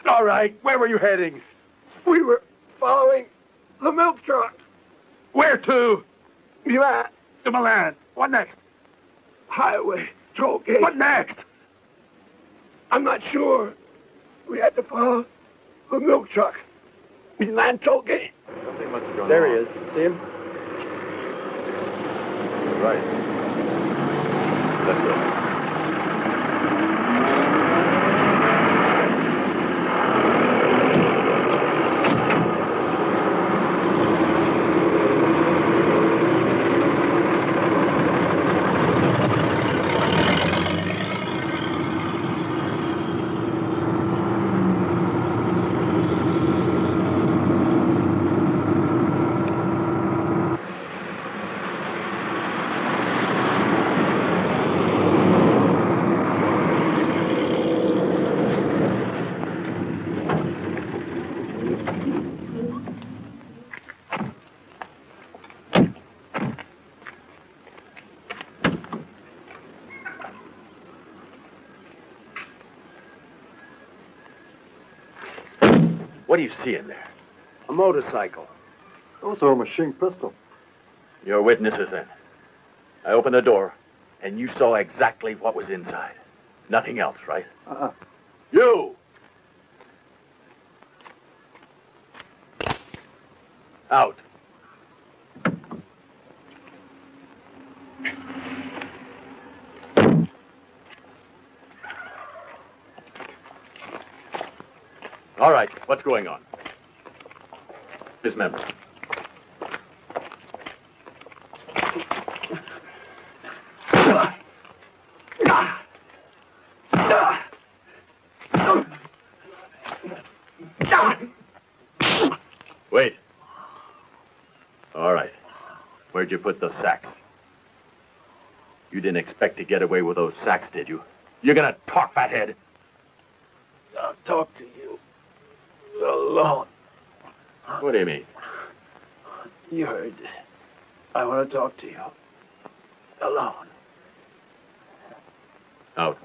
All right, where were you heading? We were following the milk truck. Where to? Milan. To Milan. What next? Highway. Toll gate. What next? I'm not sure. We had to follow the milk truck. Milan toll gate. Something must have gone There wrong. he is. See him? Right. Let's go. What do you see in there? A motorcycle. Those are a machine pistol. Your witnesses, then. I opened the door, and you saw exactly what was inside. Nothing else, right? You! Out. All right, what's going on? Dismember. Wait. All right. Where'd you put the sacks? You didn't expect to get away with those sacks, did you? You're gonna talk, fathead. I'll talk to you alone. What do you mean? You heard. I want to talk to you alone. Out.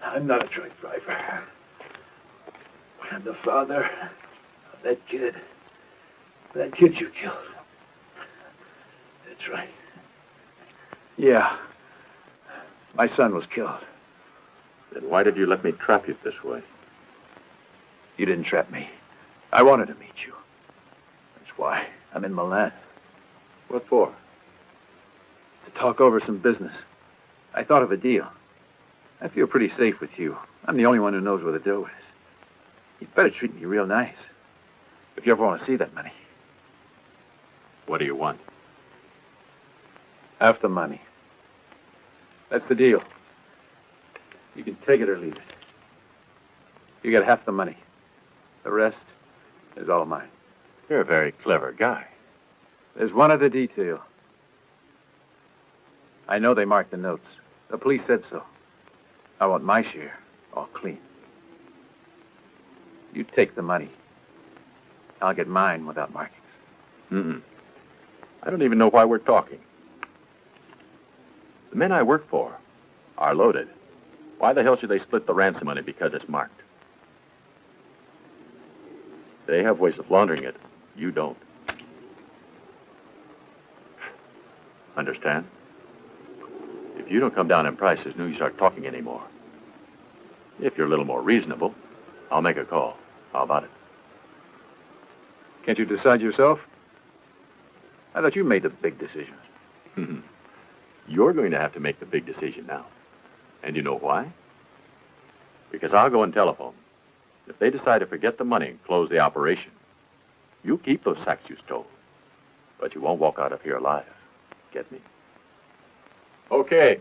I'm not a truck driver. I'm the father of that kid. That kid you killed. That's right. Yeah. My son was killed. Then why did you let me trap you this way? You didn't trap me. I wanted to meet you. That's why I'm in Milan. What for? To talk over some business. I thought of a deal. I feel pretty safe with you. I'm the only one who knows where the dough is. You'd better treat me real nice. If you ever want to see that money. What do you want? Half the money. That's the deal. You can take it or leave it. You get half the money. The rest is all mine. You're a very clever guy. There's one other detail. I know they marked the notes. The police said so. I want my share all clean. You take the money. I'll get mine without markings. Mm-mm. I don't even know why we're talking. The men I work for are loaded. Why the hell should they split the ransom money because it's marked? They have ways of laundering it. You don't. Understand? If you don't come down in price, there's no use start talking anymore. If you're a little more reasonable, I'll make a call. How about it? Can't you decide yourself? I thought you made the big decisions. You're going to have to make the big decision now. And you know why? Because I'll go and telephone. If they decide to forget the money and close the operation, you keep those sacks you stole. But you won't walk out of here alive. Get me? Okay.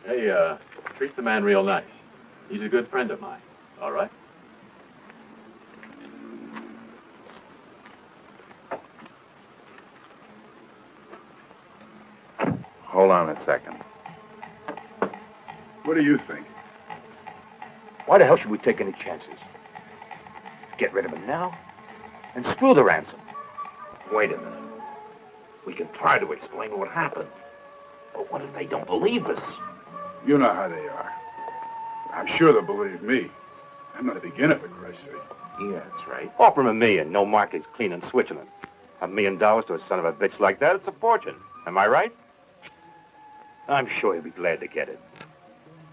Hey, treat the man real nice. He's a good friend of mine. All right? Hold on a second. What do you think? Why the hell should we take any chances? Get rid of him now and screw the ransom. Wait a minute. We can try to explain what happened. But what if they don't believe us? You know how they are. I'm sure they'll believe me. I'm not a beginner, for Christ's sake. Yeah, that's right. Offer him $1 million. No markings clean in Switzerland. $1 million to a son of a bitch like that, it's a fortune. Am I right? I'm sure he'll be glad to get it.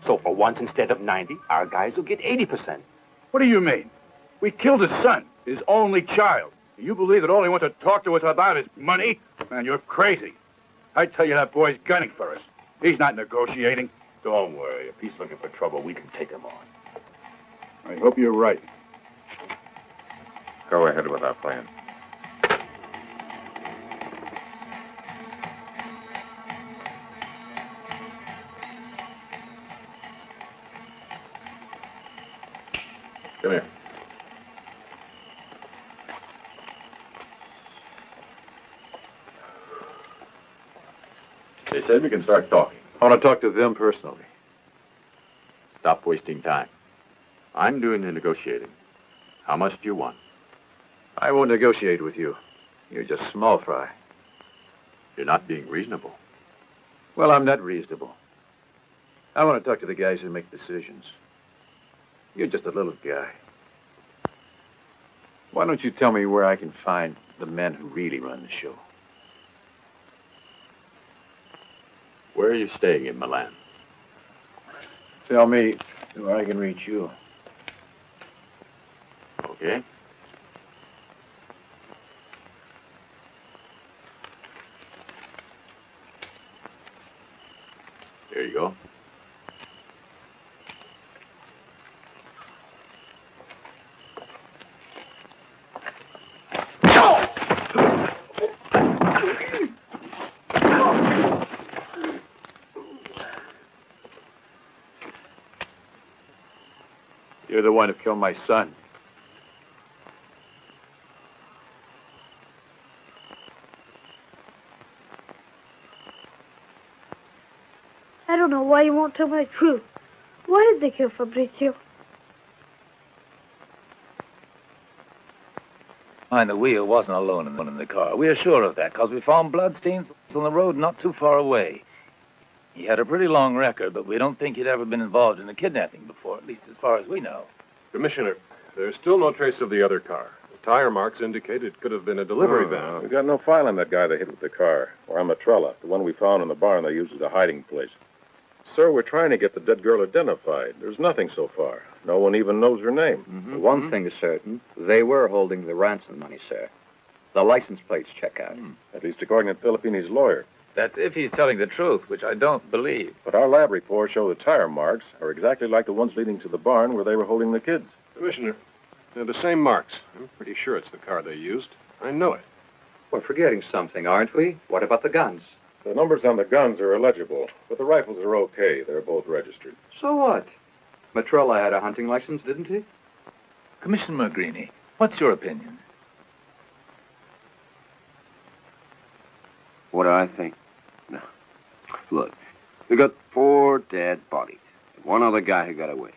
So for once, instead of 90, our guys will get 80%. What do you mean? We killed his son, his only child. You believe that all he wants to talk to us about is money? Man, you're crazy. I tell you, that boy's gunning for us. He's not negotiating. Don't worry. If he's looking for trouble, we can take him on. I hope you're right. Go ahead with our plan. Come here. They said we can start talking. I want to talk to them personally. Stop wasting time. I'm doing the negotiating. How much do you want? I won't negotiate with you. You're just small fry. You're not being reasonable. Well, I'm not reasonable. I want to talk to the guys who make decisions. You're just a little guy. Why don't you tell me where I can find the men who really run the show? Where are you staying in Milan? Tell me where I can reach you. Okay. Here you go. You're the one who killed my son. I don't know why you won't tell me the truth. Why did they kill Fabrizio? Behind the wheel wasn't alone in the car. We are sure of that, because we found bloodstains on the road not too far away. He had a pretty long record, but we don't think he'd ever been involved in a kidnapping before, at least as far as we know. Commissioner, there's still no trace of the other car. The tire marks indicate it could have been a delivery van. We've got no file on that guy they hit with the car, or on Matrella, the one we found in the barn they used as a hiding place. Sir, we're trying to get the dead girl identified. There's nothing so far. No one even knows her name. One thing is certain. They were holding the ransom money, sir. The license plates check out. At least according to Filippini's lawyer. That's if he's telling the truth, which I don't believe. But our lab reports show the tire marks are exactly like the ones leading to the barn where they were holding the kids. Commissioner, they're the same marks. I'm pretty sure it's the car they used. I know it. We're forgetting something, aren't we? What about the guns? The numbers on the guns are illegible, but the rifles are okay. They're both registered. So what? Matrella had a hunting license, didn't he? Commissioner Magrini, what's your opinion? What do I think? No. Look, we got 4 dead bodies. And one other guy who got away.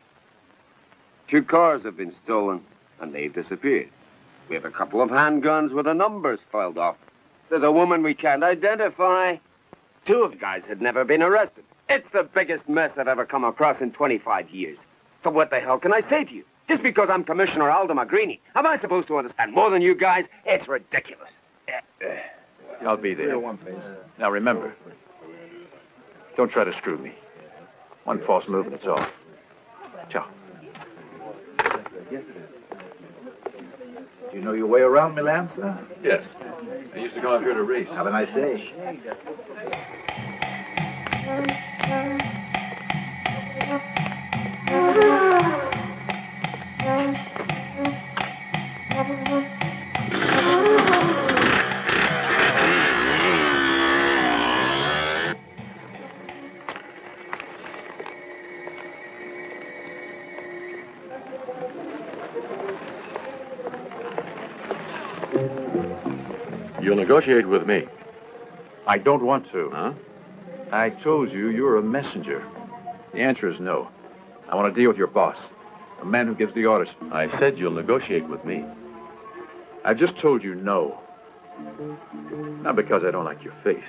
2 cars have been stolen, and they've disappeared. We have a couple of handguns with the numbers filed off. There's a woman we can't identify. 2 of the guys had never been arrested. It's the biggest mess I've ever come across in 25 years. So what the hell can I say to you? Just because I'm Commissioner Aldo Magrini, am I supposed to understand more than you guys? It's ridiculous. I'll be there. Now remember, don't try to screw me. One false move and it's off. Ciao. Do you know your way around Milan, sir? Yes. I used to go out here to race. Have a nice day. You'll negotiate with me. I don't want to. Huh? I told you you were a messenger. The answer is no. I want to deal with your boss, the man who gives the orders. I said you'll negotiate with me. I've just told you no. Not because I don't like your face.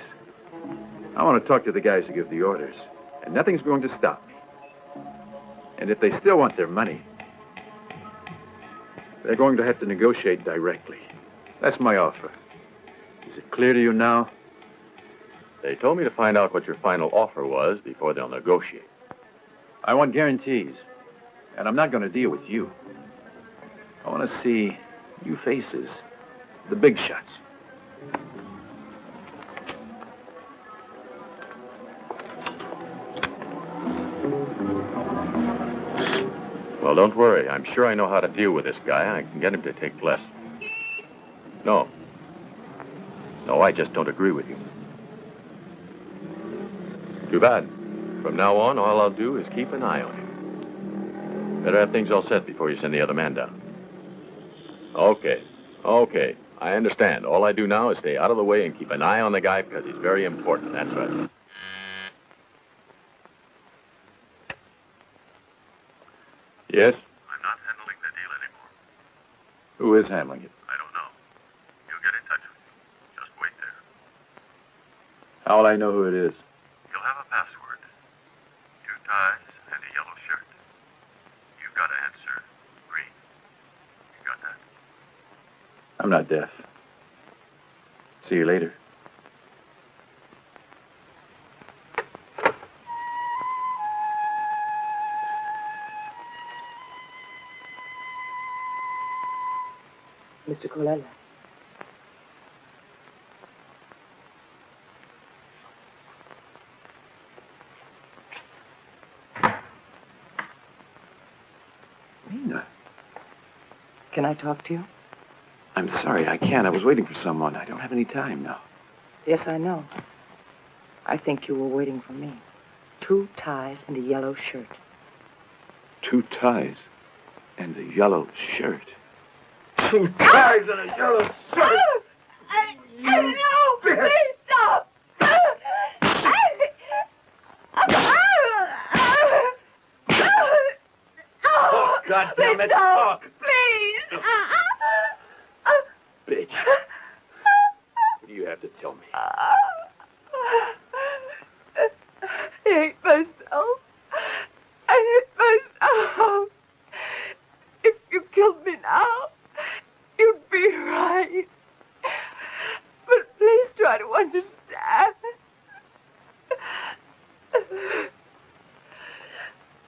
I want to talk to the guys who give the orders, and nothing's going to stop me. And if they still want their money, they're going to have to negotiate directly. That's my offer. Is it clear to you now? They told me to find out what your final offer was before they'll negotiate. I want guarantees, and I'm not going to deal with you. I want to see new faces, the big shots. Well, don't worry. I'm sure I know how to deal with this guy. I can get him to take less. No. No, I just don't agree with you. Too bad. From now on, all I'll do is keep an eye on him. Better have things all set before you send the other man down. Okay. Okay. I understand. All I do now is stay out of the way and keep an eye on the guy because he's very important. That's right. Yes? I'm not handling the deal anymore. Who is handling it? I don't know. You'll get in touch with me. Just wait there. How will I know who it is? You'll have a password. 2 ties and a yellow shirt. You've got to answer green. You got that? I'm not deaf. See you later. Mr. Colella. Nina. Can I talk to you? I'm sorry, I can't. I was waiting for someone. I don't have any time now. Yes, I know. I think you were waiting for me. 2 ties and a yellow shirt. 2 ties and a yellow shirt. 2 ties and a yellow shirt. No, please stop. Oh, God damn it, talk. Please. Bitch. What do you have to tell me? I hate myself. I hate myself. If you killed me now, you'd be right. But please try to understand.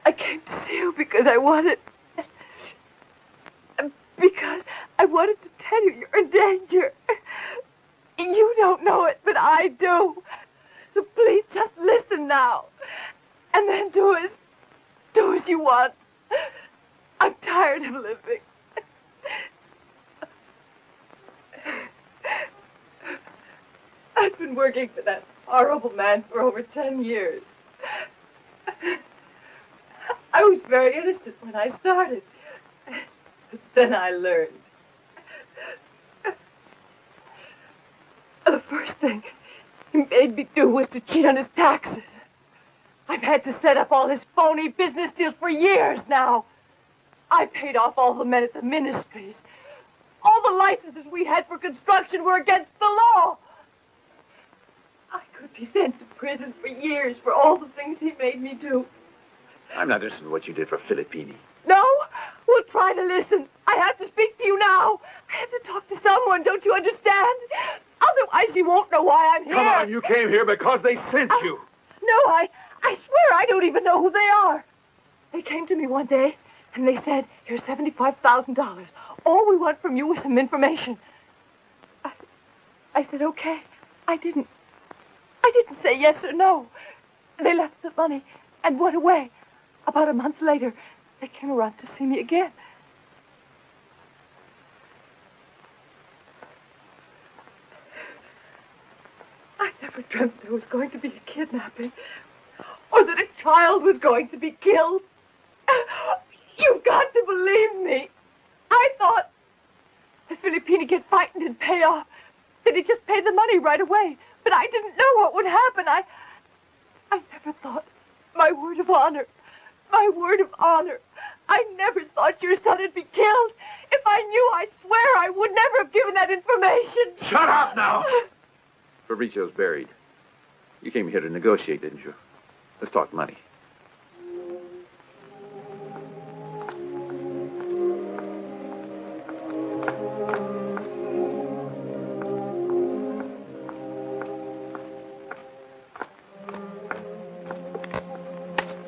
I came to see you because I wanted to tell you you're in danger. You don't know it, but I do. So please just listen now. And then do as you want. I'm tired of living. I've been working for that horrible man for over 10 years. I was very innocent when I started. But then I learned. The first thing he made me do was to cheat on his taxes. I've had to set up all his phony business deals for years now. I paid off all the men at the ministries. All the licenses we had for construction were against the law. I could be sent to prison for years for all the things he made me do. I'm not listening to what you did for Filippini. No? Well, try to listen. I have to speak to you now. I have to talk to someone, don't you understand? Otherwise, you won't know why I'm here. Come on, you came here because they sent you. No, I swear I don't even know who they are. They came to me one day, and they said, here's $75,000. All we want from you is some information. I said, okay. I didn't say yes or no. They left the money and went away. About a month later, they came around to see me again. I never dreamt there was going to be a kidnapping, or that a child was going to be killed. You've got to believe me. I thought the Filippini get frightened and pay off. That he'd just pay the money right away. But I didn't know what would happen. I never thought. My word of honor. My word of honor. I never thought your son would be killed. If I knew, I swear I would never have given that information. Shut up now! Fabrizio's buried. You came here to negotiate, didn't you? Let's talk money.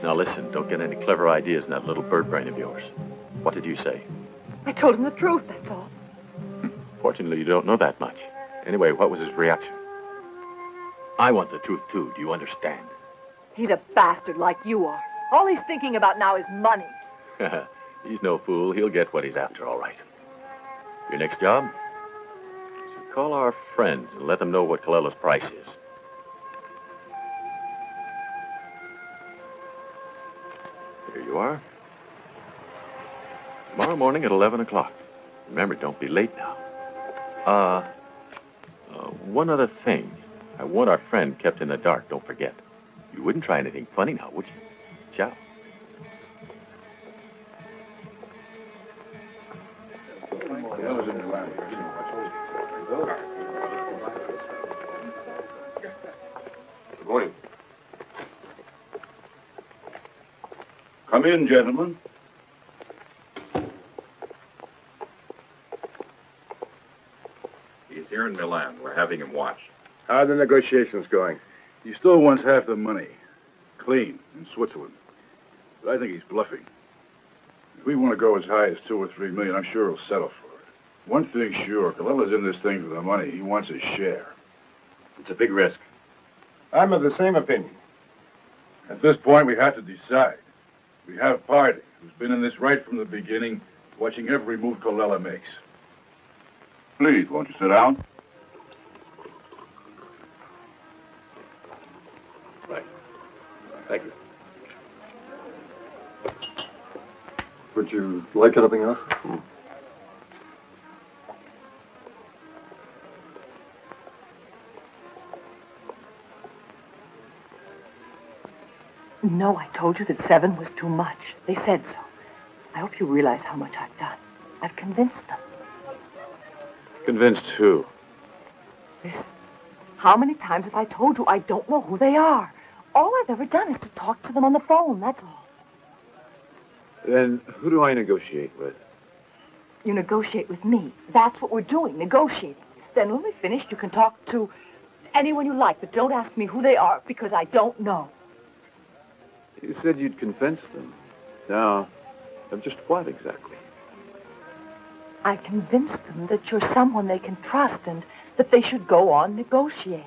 Now listen, don't get any clever ideas in that little bird brain of yours. What did you say? I told him the truth, that's all. Fortunately, you don't know that much. Anyway, what was his reaction? I want the truth, too. Do you understand? He's a bastard like you are. All he's thinking about now is money. He's no fool. He'll get what he's after, all right. Your next job? So call our friends and let them know what Colella's price is. Here you are. Tomorrow morning at 11 o'clock. Remember, don't be late now. One other thing. I want our friend kept in the dark, don't forget. You wouldn't try anything funny now, would you? Ciao. Good morning. Come in, gentlemen. He's here in Milan. We're having him watched. How are the negotiations going? He still wants half the money. Clean, in Switzerland. But I think he's bluffing. If we want to go as high as 2 or 3 million, I'm sure he'll settle for it. One thing's sure, Colella's in this thing for the money. He wants his share. It's a big risk. I'm of the same opinion. At this point, we have to decide. We have Party, who's been in this right from the beginning, watching every move Colella makes. Please, won't you sit down? Right. Thank you. Would you like anything else? No, I told you that 7 was too much. They said so. I hope you realize how much I've done. I've convinced them. Convinced who? Listen, how many times have I told you I don't know who they are? All I've ever done is to talk to them on the phone, that's all. Then who do I negotiate with? You negotiate with me. That's what we're doing, negotiating. Then when we finish, you can talk to anyone you like, but don't ask me who they are, because I don't know. You said you'd convince them. Now, of just what exactly? I convinced them that you're someone they can trust and that they should go on negotiating.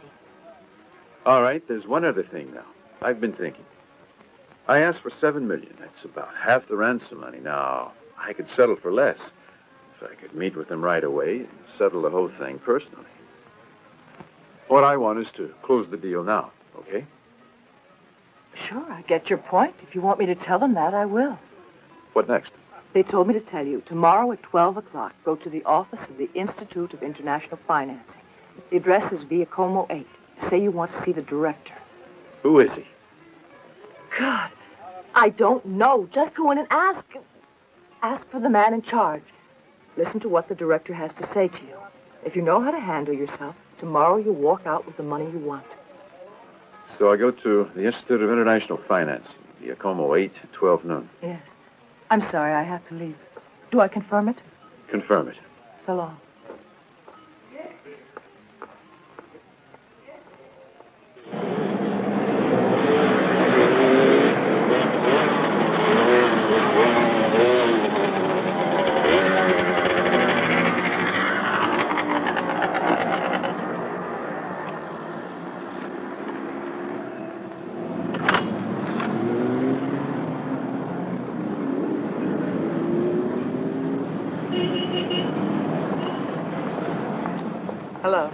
All right, there's one other thing now. I've been thinking. I asked for $7 million. That's about half the ransom money. Now, I could settle for less if I could meet with them right away and settle the whole thing personally. What I want is to close the deal now, okay? Sure, I get your point. If you want me to tell them that, I will. What next? They told me to tell you, tomorrow at 12 o'clock, go to the office of the Institute of International Financing. The address is Via Como 8. Say you want to see the director. Who is he? God, I don't know. Just go in and ask. Ask for the man in charge. Listen to what the director has to say to you. If you know how to handle yourself, tomorrow you'll walk out with the money you want. So I go to the Institute of International Financing, Via Como 8 at 12 noon. Yes. I'm sorry, I have to leave. Do I confirm it? Confirm it. So long. Hello.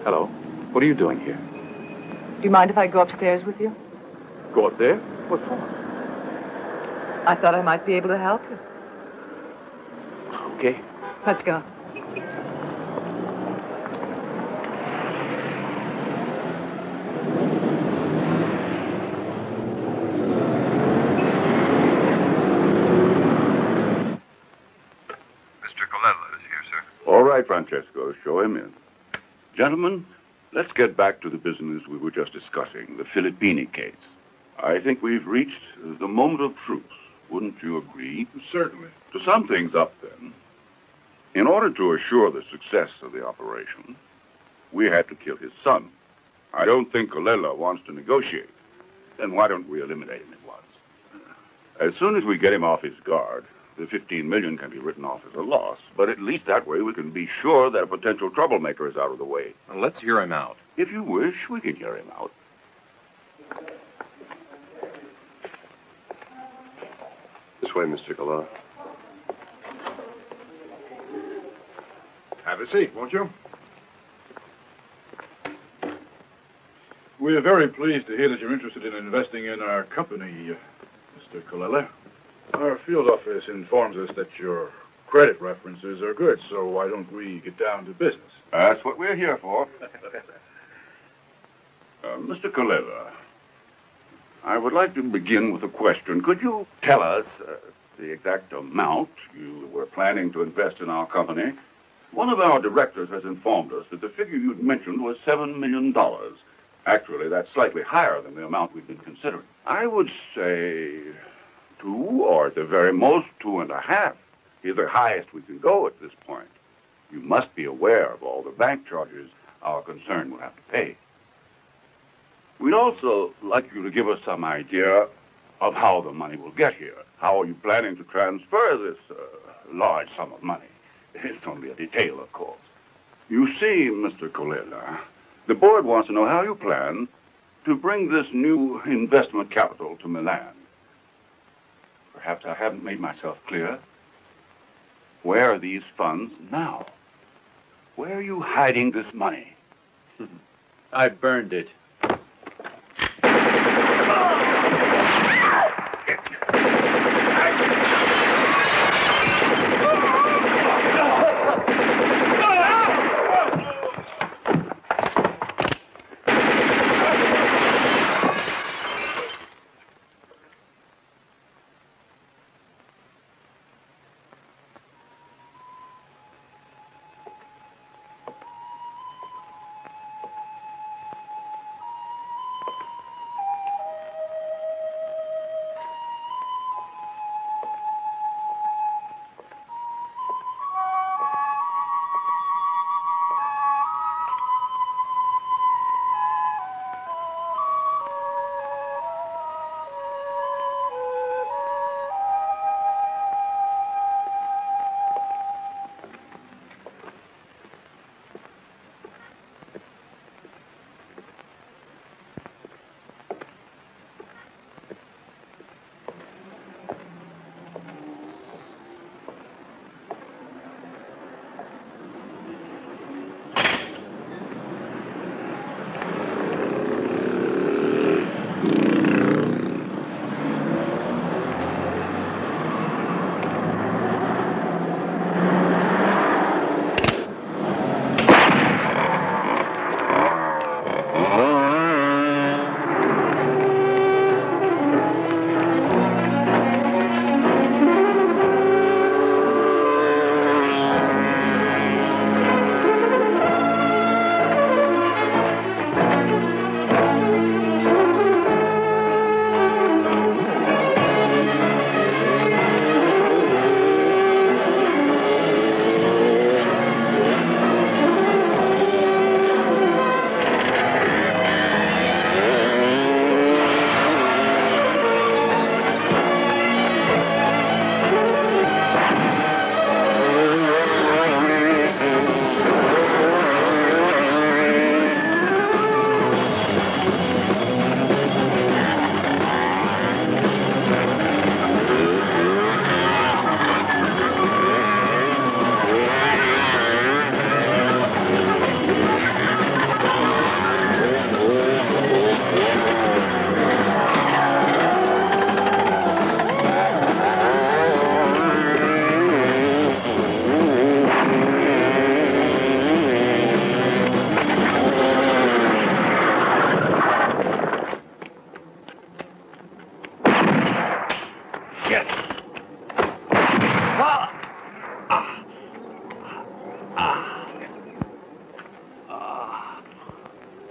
Hello. What are you doing here? Do you mind if I go upstairs with you? Go up there? What for? I thought I might be able to help you. Okay. Let's go. right, Francesco. Show him in. Gentlemen, let's get back to the business we were just discussing, the Filippini case. I think we've reached the moment of truth. Wouldn't you agree? Certainly. To sum things up, then, in order to assure the success of the operation, we had to kill his son. I don't think Colella wants to negotiate. Then why don't we eliminate him at once? As soon as we get him off his guard, the 15 million can be written off as a loss, but at least that way we can be sure that a potential troublemaker is out of the way. Well, let's hear him out. If you wish, we can hear him out. This way, Mr. Colella. Have a seat, won't you? We're very pleased to hear that you're interested in investing in our company, Mr. Colella. Our field office informs us that your credit references are good, so why don't we get down to business? That's what we're here for. Mr. Colella, I would like to begin with a question. Could you tell us the exact amount you were planning to invest in our company? One of our directors has informed us that the figure you'd mentioned was $7 million. Actually, that's slightly higher than the amount we've been considering. I would say 2, or at the very most 2.5, is the highest we can go at this point. You must be aware of all the bank charges our concern will have to pay. We'd also like you to give us some idea of how the money will get here. How are you planning to transfer this large sum of money? It's only a detail, of course. You see, Mr. Colella, the board wants to know how you plan to bring this new investment capital to Milan. Perhaps I haven't made myself clear. Where are these funds now? Where are you hiding this money? I burned it.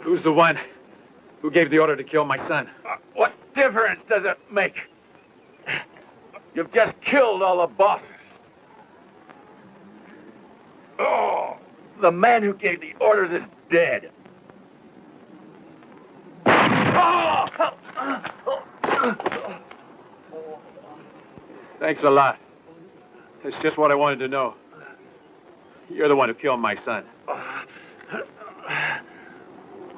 Who's the one who gave the order to kill my son? What difference does it make? You've just killed all the bosses. Oh, the man who gave the orders is dead. Thanks a lot. That's just what I wanted to know. You're the one who killed my son.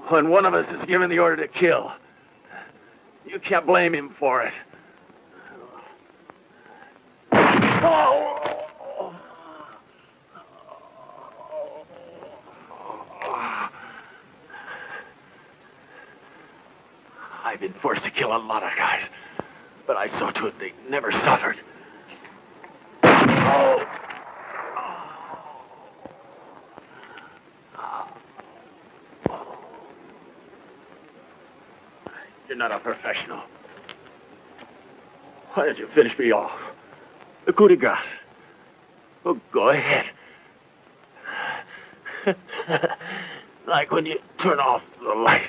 When one of us is given the order to kill, you can't blame him for it. I've been forced to kill a lot of guys, but I saw to it they never suffered. You're not a professional. Why don't you finish me off? The coup de grace. Oh, go ahead. Like when you turn off the light.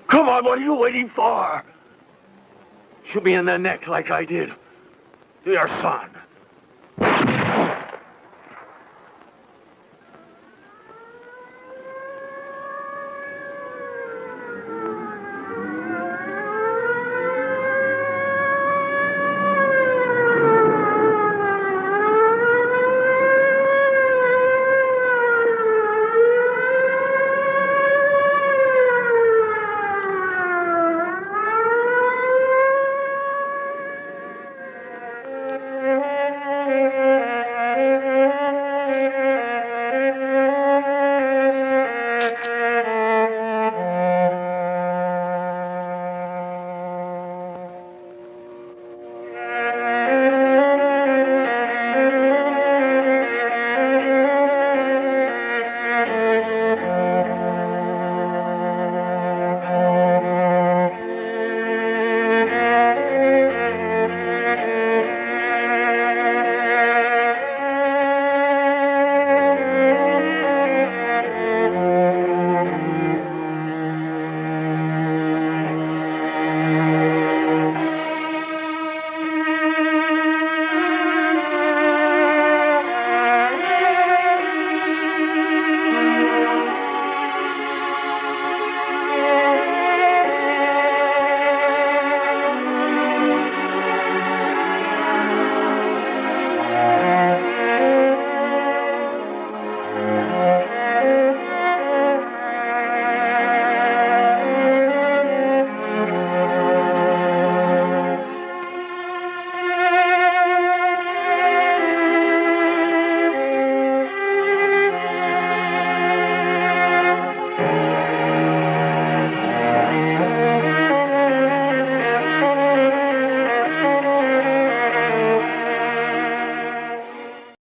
Come on, what are you waiting for? Shoot me in the neck like I did to your son.